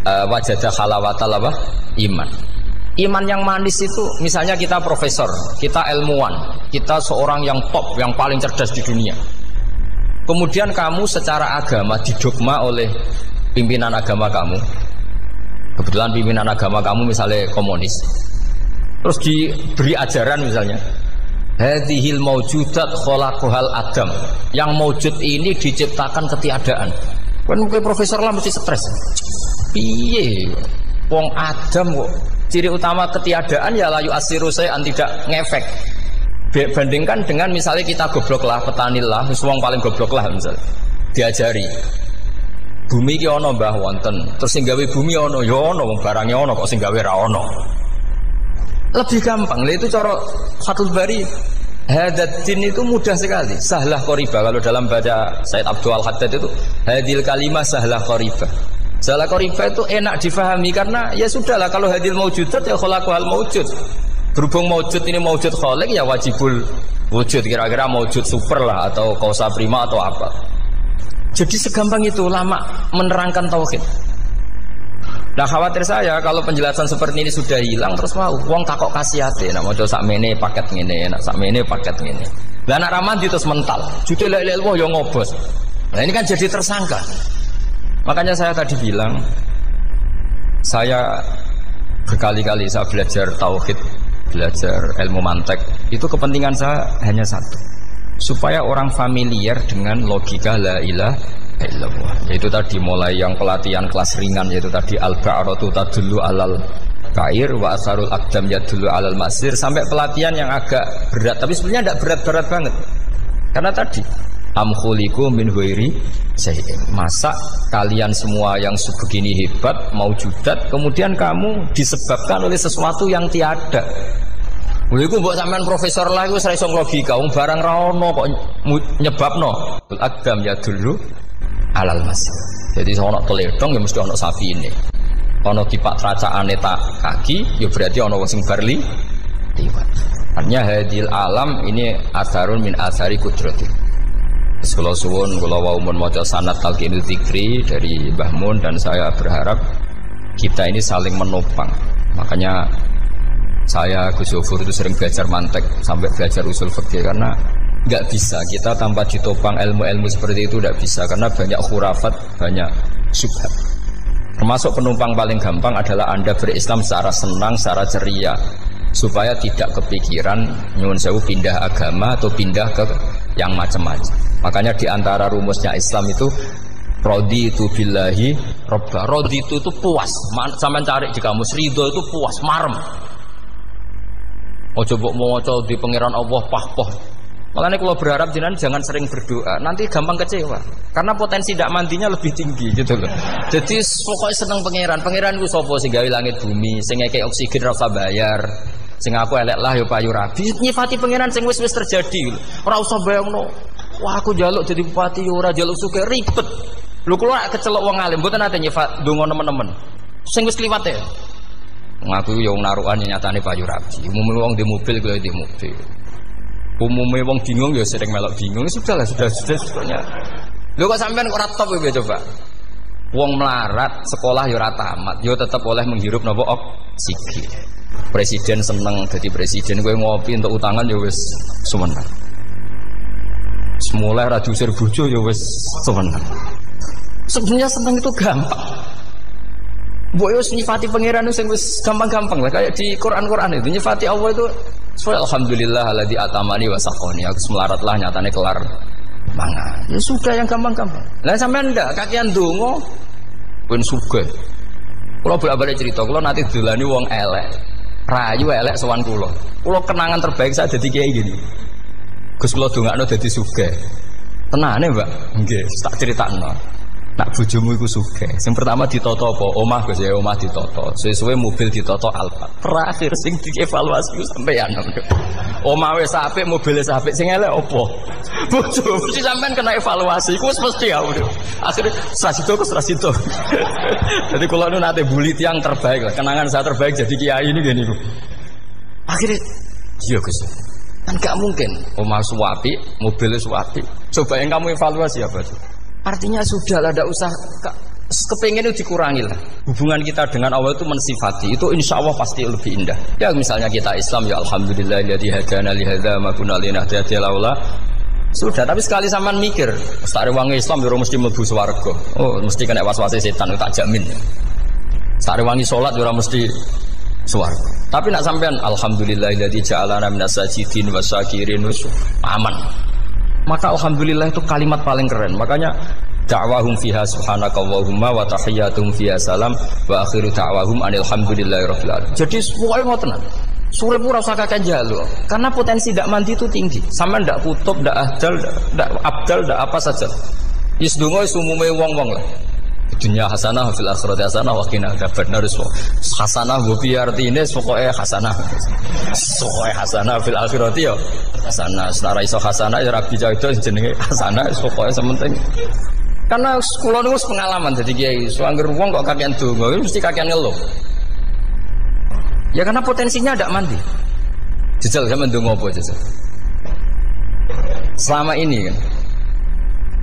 wajadah halawatal apa? Iman. Iman yang manis itu misalnya kita profesor, kita ilmuwan, kita seorang yang top, yang paling cerdas di dunia. Kemudian kamu secara agama didogma oleh pimpinan agama kamu. Kebetulan pimpinan agama kamu misalnya komunis. Terus diberi ajaran misalnya, hadhil maujudat khalaqahal adam. Yang maujud ini diciptakan ketiadaan. Kan mungkin profesor lah mesti stres. Piye? Wong Adam kok ciri utama ketiadaan ya layu asiru saya tidak ngefek. Bandingkan dengan misalnya kita goblok lah, petani lah, wong paling goblok lah misalnya. Diajari. Bumi ki ana mbah wonten, terus sing gawe bumi ana ya ana, wong barange ana kok sing gawe ra ana. Lebih gampang. Lah itu cara Fathul Bari. Hadatin itu mudah sekali. Sahlah qoriba kalau dalam baca Said Abdul Haddad itu hadil kalimah sahlah qoriba. Salah qoriba itu enak difahami karena ya sudahlah kalau hadil maujudat ya khalaqal maujud. Berhubung maujud ini maujud khaliq ya wajibul wujud, kira-kira maujud super lah atau kausa prima atau apa. Jadi segampang itu lama menerangkan tauhid. Nah khawatir saya kalau penjelasan seperti ini sudah hilang terus mau wong takok kasihate nak maca sakmene paket ngene, nak sakmene paket ngene. Lah anak ramadi terus mental. Judul la ilaha illallah yo ngobos. Nah ini kan jadi tersangka. Makanya saya tadi bilang, saya berkali-kali saya belajar tauhid, belajar ilmu mantek, itu kepentingan saya hanya satu, supaya orang familiar dengan logika la ilaha illallah. Yaitu tadi mulai yang pelatihan kelas ringan, yaitu tadi al-ba'ratu tadullu alal kair wa asarul aqdam yadullu alal masir, sampai pelatihan yang agak berat, tapi sebenarnya tidak berat-berat banget. Karena tadi am khuliqu min ghairi syai'in. Masa kalian semua yang sebegini hebat maujudat kemudian kamu disebabkan oleh sesuatu yang tiada. Iku mbok sampean profesor lah iku ora iso logika, wong barang ra ono kok nyebabno. Al-aqdam ya dulu alal masir. Jadi ono teledong ya mesti ono sapine. Ono dipak tracaane tak kaki ya berarti ono wong sing barli liwat. Artinya hadil alam ini asarun min asari kudrati. Kalau suwun, kalau wau mun maca sanad talqinul dzikri dari Mbah Mun, dan saya berharap kita ini saling menopang. Makanya saya Gus Yofur itu sering belajar mantek sampai belajar usul fikih, karena nggak bisa kita tanpa ditopang ilmu-ilmu seperti itu, nggak bisa karena banyak khurafat, banyak syubhat. Termasuk penumpang paling gampang adalah Anda berislam secara senang, secara ceria, supaya tidak kepikiran nyuwun sewu pindah agama atau pindah ke yang macam-macam. Makanya diantara rumusnya Islam itu raditu billahi robba. Raditu itu puas. Sampeyan cari di kamus, ridho itu puas, marem. Ojo mbok maca di pangeran Allah pah-pah. Makanya kalau berharap jenengan jangan sering berdoa, nanti gampang kecewa. Karena potensi tidak mandinya lebih tinggi gitu loh. Jadi pokoknya seneng pangeran. Pangeran ku sapa sing gawe langit bumi, sing ngekek oksigen ora usah bayar. Sing aku elek lah ya payu rabi. Nyifati pangeran sing wis terjadi. Ora usah bayangno. Wah aku jaluk jadi bupati ora jaluk suke ribet. Lho kula kecelok wong alim mboten ate nyifat donga nemen-nemen. Sing wis kliwat ya. Ngaku ya wong narukan nyatane payu rabi. Umume wong di mobil kaya di mobil. Umume wong bingung ya sering melok bingung. Sudah sebetulnya. Lho kok sampean ora top ya coba. Wong melarat sekolah ya ora tamat, ya tetep oleh menghirup napa oksigen. Presiden seneng jadi presiden, kowe ngopi untuk utangan ya wis sumeneng. Semula ra diusir bojo ya wis sumeneng. Sebenarnya seneng itu gampang. Mbok yo nyifati pangeran sing wis gampang-gampang lah, kayak di Quran itu nyifati Allah itu alhamdulillah alladzi atamani wa saqani. Aku melarat lah nyatane kelar mangan. Ya sudah yang gampang-gampang. Lah sampean ndak kakean donga ben sugih. Kula bolak-balik cerita, kula nanti dolani wong elek. Rayu elek sowan kula. Kula kenangan terbaik saya dadi kiai gini. Gus kula dongakno dadi sugih. Tenane, Mbak? Nggih, tak critakno. Nak bojomu iku sugih. Sing pertama ditoto apa? Omah Gus ya, omah ditoto. Suwe-suwe mobil ditoto Alphard. Terakhir sing dievaluasi sampeyan. Omah wis apik, mobil wis apik, sing elek apa? Bojo mesti sampean kena evaluasi. Iku wis mesti ya. Akhire Srasito. Jadi kula nu nate bully tiyang terbaik lah. Kenangan saya terbaik jadi kiai ini gini. Akhirnya iya Gus. Kan gak mungkin omah suwapi, mobil suwapi. Coba yang kamu evaluasi apa tuh? Artinya sudah lah, tidak usah Kepengen itu dikurangi lah. Hubungan kita dengan Allah itu mensifati, itu insya Allah pasti lebih indah. Ya misalnya kita Islam, ya alhamdulillahilladzi hadana li hadza ma kunna linahtadiya laula. Sudah, tapi sekali sampean mikir, sak rewangi Islam yo mesti mlebu swarga. Oh, mesti kena was-wase setan, tak jamin. Sak rewangi salat yo mesti swarga. Tapi nak sampean alhamdulillahilladzi ja'alana minas sajidin wasyakirin aman. Maka alhamdulillah itu kalimat paling keren. Makanya da'wahum fiha subhanakallahumma wa tahiyyatuhum fiha salam wa akhiru da'wahum alhamdulillahirabbil alamin. Jadi pokoke ngoten. Sore pura usah kakek jalu, karena potensi tidak mandi itu tinggi. Sama ndak kutub, ndak ahdal, ndak abdal, ndak apa saja. Is dungo is umume wong-wong lah. Dunia hasanah, fil akhirat hasanah, wa qina adzabannar. Hasanah bobi artine pokoke hasanah. Pokoke hasanah fil akhirat yo hasanah. Senara iso hasanah ya rabi jauh jenenge hasanah pokoke sementing. Karena kula niku pengalaman dadi kiai, suangger wong kok kakean donga mesti kakean ngeluh. Ya karena potensinya ada mandi. Jajal sampean ndonga apa jajal? Selama ini kan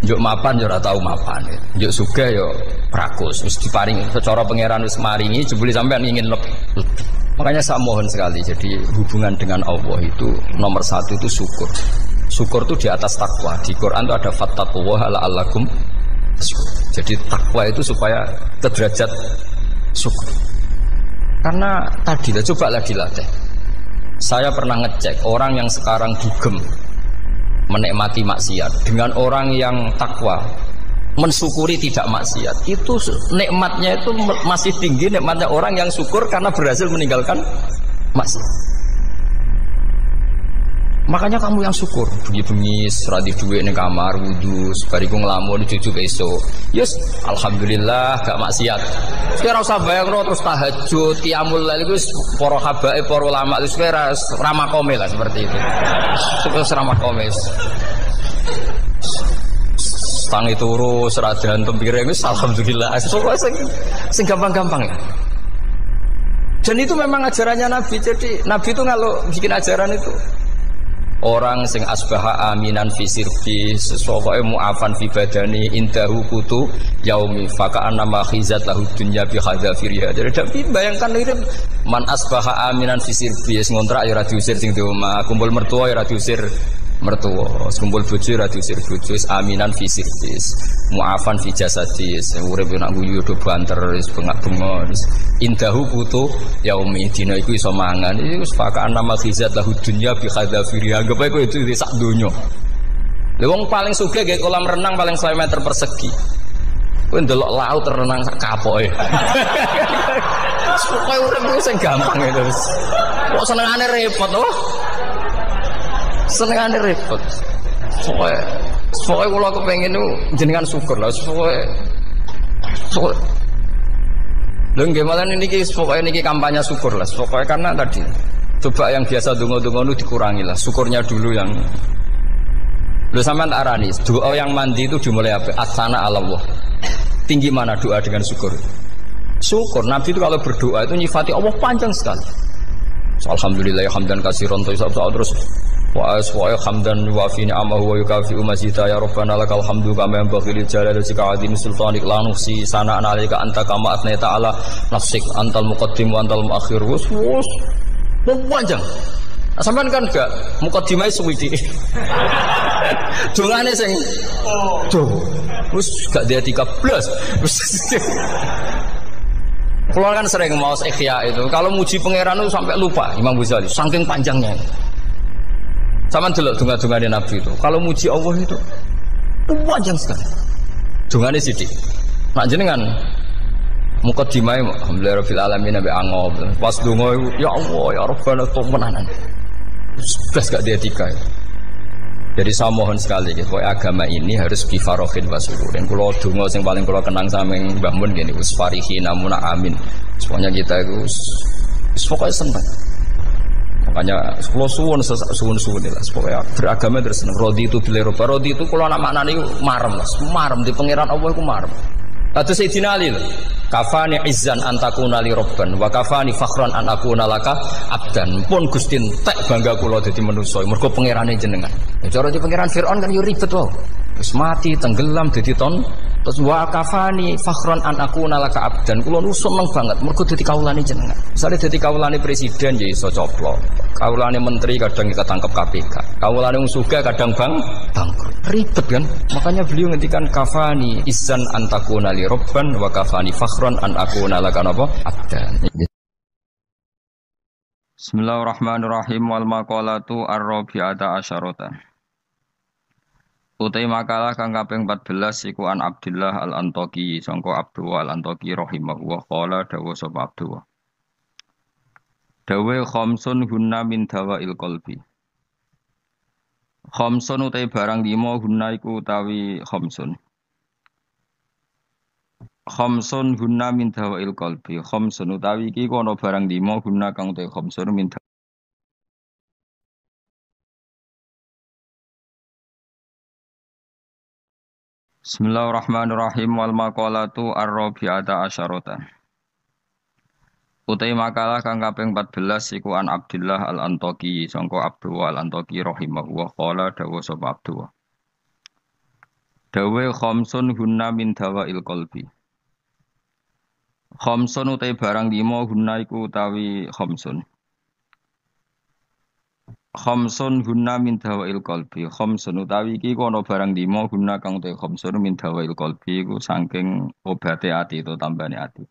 njuk mapan yo ora tau mapan. Njuk sugih yo prakus, wis diparingi secara pangeran wis maringi jebule sampean ingin lebih. Makanya saya mohon sekali, jadi hubungan dengan Allah itu nomor satu itu syukur. Syukur itu di atas takwa. Di Quran itu ada fattaqullaha la'allakum tashkurun. Jadi takwa itu supaya ke derajat syukur. Karena tadi lah, cobalah dilatih. Saya pernah ngecek orang yang sekarang dugem menikmati maksiat dengan orang yang takwa mensyukuri tidak maksiat, itu nikmatnya itu masih tinggi nikmatnya orang yang syukur karena berhasil meninggalkan maksiat. Makanya kamu yang syukur, bengi-bengi seradi duit ning kamar wudu, bariku ngelamun cucu esuk. Yes, alhamdulillah gak maksiat. Ora usah bayangno terus tahajud, qiyamul lail iku para habae, para ulama wis ramakome lah seperti itu. Terus ramakome. Tangi turu seradan tempire wis alhamdulillah. Sing gampang-gampang ya. Dan itu memang ajarannya Nabi. Jadi Nabi itu kalau bikin ajaran itu orang sing asbaha aminan fi sirbi sesuatu mu'afan fi badani indahu kutu yaumi faka'anna ma khizat lahu dunya bi hadzafiriha. Jadi bayangkan ini man asbaha aminan fi sirbi ngontrak ya ora diusir sing di omah, kumpul mertua ya ora diusir mertua, kumpul bojo ora diusir bojo, aminan fi sirbi mu'afan fi jasadi urip nak guyu do banter wis bengak-bengok indahu kutu yaumi dina iku iso mangan iku faka'anna ma khizat lahu dunya bi hadzafiriha. Anggap ae itu di sak donya. Lha wong paling sugih nggih kolam renang paling 1 meter persegi. Kowe ndelok laut renang sak kapoke. Pokoke urip ku sing gampang itu wis. Kok senengane repot to? Senengane repot. Pokoke kula kepengin niku jenengan syukur lah. Pokoke lho nggih malah niki pokoke niki kampanye syukur lah. Pokoke karena tadi coba yang biasa dongo-dongo itu dikurangi lah, syukurnya dulu yang lu sampean tak arani doa yang mandi itu dimulai apa? Asana Allah. Tinggi mana doa dengan syukur? Syukur. Nabi itu kalau berdoa itu nyifati Allah panjang sekali. Alhamdulillah hamdan katsiran terus wa hamdan wa fi ni'amahu wa yukafi mazida ya rabbana lakal hamdu kama yanbaghi lil jalali wajhika azim sultanik la nuhsi sana'an 'alaika anta kama athnayta 'ala nafsik antal muqaddim wa antal muakhir. Wus panjang. Sampean kan gak mukadimah suwidi. Dongane sing wis gak dia 13. Kalau kan sering mau ikhya itu, kalau muji pangeran itu sampai lupa Imam Ghazali, saking panjangnya. Sampean delok donga-dongane Nabi itu. Kalau muji Allah itu panjang sekali. Dongane sithik. Nak jenengan mukadimah alhamdulillah rabbil alamin nabi angob. Pas donga ya Allah ya Rabbana temenanan. Blas gak dia tiga. Jadi saya mohon sekali gitu, agama ini harus bifarohin wasururin. Kalau donga yang paling kalau kenang sama Mbah Mun gini, usfarihi namuna amin. Semuanya kita itu pokoknya senang. Makanya kalau suwun lah, pokoknya beragama terus senang. Rodi itu bila roba, rodi itu kalau nama anak itu marem lah, marem di pangeran Allah itu marem. Atau Sayyidina Ali lah, kafani izzan antakuna li robban, wa kafani fakhran anakuna laka abdan. Pun gustin tek bangga kula dadi manusa, mergo pangerane jenengan. Ya cara di pangeran Firaun kan yo ribet wae. Terus mati tenggelam dadi ton. Terus wa kafani fakhron an aku nalaka abdan. Kula nu seneng banget mergo dadi kawulane jenengan. Misale dadi kawulane presiden ya iso coplok. Kawulane menteri kadang ketangkep KPK. Kawulane wong sugih kadang bangkrut. Ribet kan? Makanya beliau ngendikan kafani izan antakuna li robban wa kafani fakhron an aku nalaka napa abdan. Bismillahirrahmanirrahim wal maqalatu ar-rabi'ata asyarata. Utai makalah kang kaping 14 iku an Abdullah al-Antaqi sangka Abdullah al-Antaqi rahimahullah qala dawu sapa Abdullah. Dawe khamsun hunna min dawail qalbi. Khamsun utai barang 5 hunna iku utawi khamsun. Khamsun hunna min dawail qalbi. Khamsun utawi iki kono barang 5 hunna kang utai khamsun min Bismillahirrahmanirrahim wal maqalatu ar-rabi'ata asyarata. Utai makalah kang kaping 14 iku an Abdullah al-Antaqi sangka Abdullah al-Antaqi rahimahullah qala dawu sapa Abdullah. Dawe khamsun hunna min dawail qalbi. Khamsun utai barang 5 hunna iku utawi khamsun. Khamsun hunna min dawail qalbi. Khamsun utawi iki kono barang 5 hunna kang te khamsun min dawail qalbi iku saking obate ati itu tambane ati.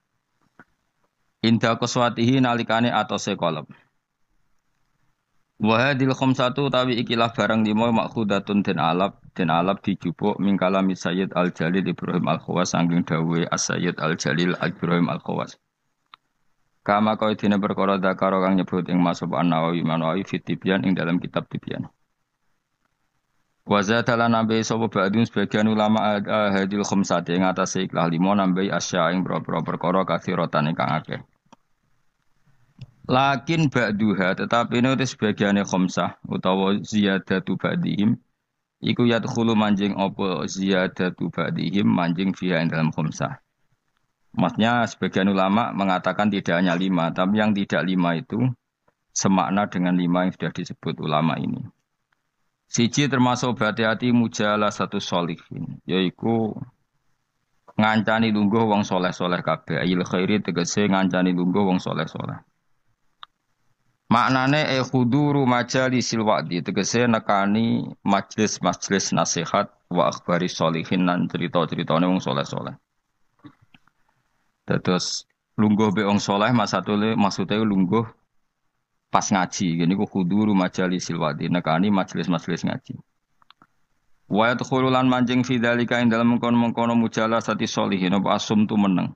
Inda qaswatihi nalikane atose qalb. Wa hadil khamsatu utawi ikilah barang 5 makhudatun den alap dijupuk min kalami Sayyid Al-Jalil Ibrahim Al-Khawas saking dawuhe As-Sayyid Al-Jalil Ibrahim Al-Khawas. Kama kau dina perkara dakaro kang nyebut ing masab An-Nawawi Manawi fit Tibyan ing dalam kitab Tibyan. Wa zatalan nabi sapa ba'dun sebagian ulama hadil khamsati ing atase ikhlas 5 nambahi asya ing boro-boro perkara kathiratan ingkang akeh. Lakin ba'duha tetapi ini sebagiane khamsah utawa ziyadatu ba'dihim iku yadkhulu manjing apa ziyadatu ba'dihim manjing fiha ing dalam khamsah. Maksudnya sebagian ulama mengatakan tidak hanya 5, tapi yang tidak 5 itu semakna dengan 5 yang sudah disebut ulama ini. Siji termasuk berhati-hati mujalah satu sholihin, yaitu ngancani lungguh wong soleh-soleh kabeh. Ayil khairi tegese ngancani lungguh wong soleh-soleh. Maknane khuduru majalisil wa'di tegese nekani majlis-majlis nasihat wa akhbari sholihin lan cerita-ceritane wong soleh-soleh. Terus lungguh be wong saleh maksudnya lungguh pas ngaji. Gini ku khuduru majalisil wadi nekani majelis-majelis ngaji. Wa yadkhululan manjing fi dzalika ing dalem mengkono-mengkono mujalasati sholihin apa asum tu meneng.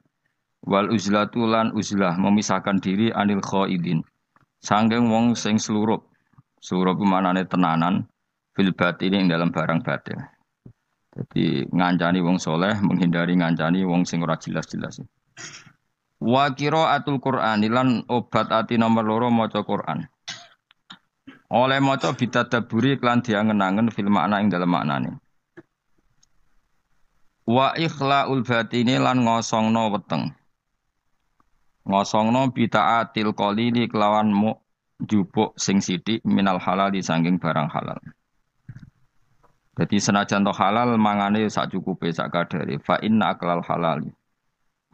Wal uzlatu lan uzlah memisahkan diri anil khaidin. Sangking wong sing slurup. Slurup ku manane tenanan fil batin ing dalam barang batil. Jadi ngancani wong saleh menghindari ngancani wong sing ora jelas-jelas. Wa qiraatul Qur'an lan obat ati nomor 2 maca Qur'an. Oleh maca bitadaburi lan diangen-angen fil makna ing dalem maknane. Wa ikhlaul batini lan ngosongno weteng. Ngosongno bitaatil qalili kelawan jupuk sing sithik minal halal disangking barang halal. Jadi senajan to halal mangane sak cukupe sak kadare fa inna aklal halali.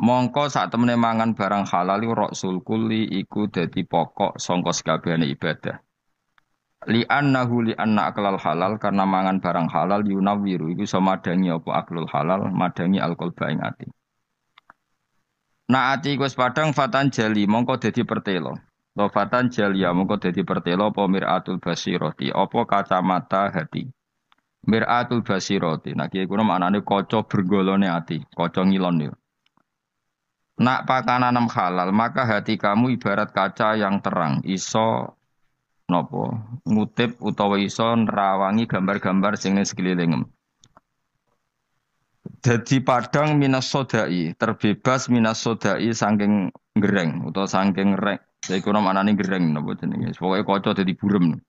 Mongko sak temene mangan barang halal rasul kulli iku dadi pokok sangka sakabehane ibadah. Li anna aklal halal karena mangan barang halal yunawiru iku iso madangi apa aklul halal madangi alqalba ing ati. Nah ati iku wis padhang fatan jali mongko dadi pertelo. Lo fatan jalia mongko dadi pertelo apa miratul basirati apa kacamata hati. Miratul basirati. Nah iki kuwi maknane kaca bergolone ati, kaca ngilon yo. Nak pakanan halal, maka hati kamu ibarat kaca yang terang, iso nopo ngutip utawa iso nerawangi gambar-gambar sing ning sekelilingem. Dadi padang minas sodai, terbebas minas sodai saking gereng utawa saking rek. Saya kurang maknane gereng napa jenenge. Pokoke kaca dadi burem.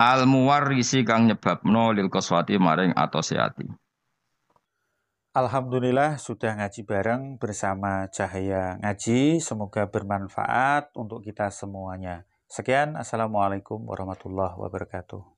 Al muwarrisi kang nyebabno lil qaswati maring atose ati. Alhamdulillah sudah ngaji bareng bersama Cahaya Ngaji. Semoga bermanfaat untuk kita semuanya. Sekian, Assalamualaikum warahmatullahi wabarakatuh.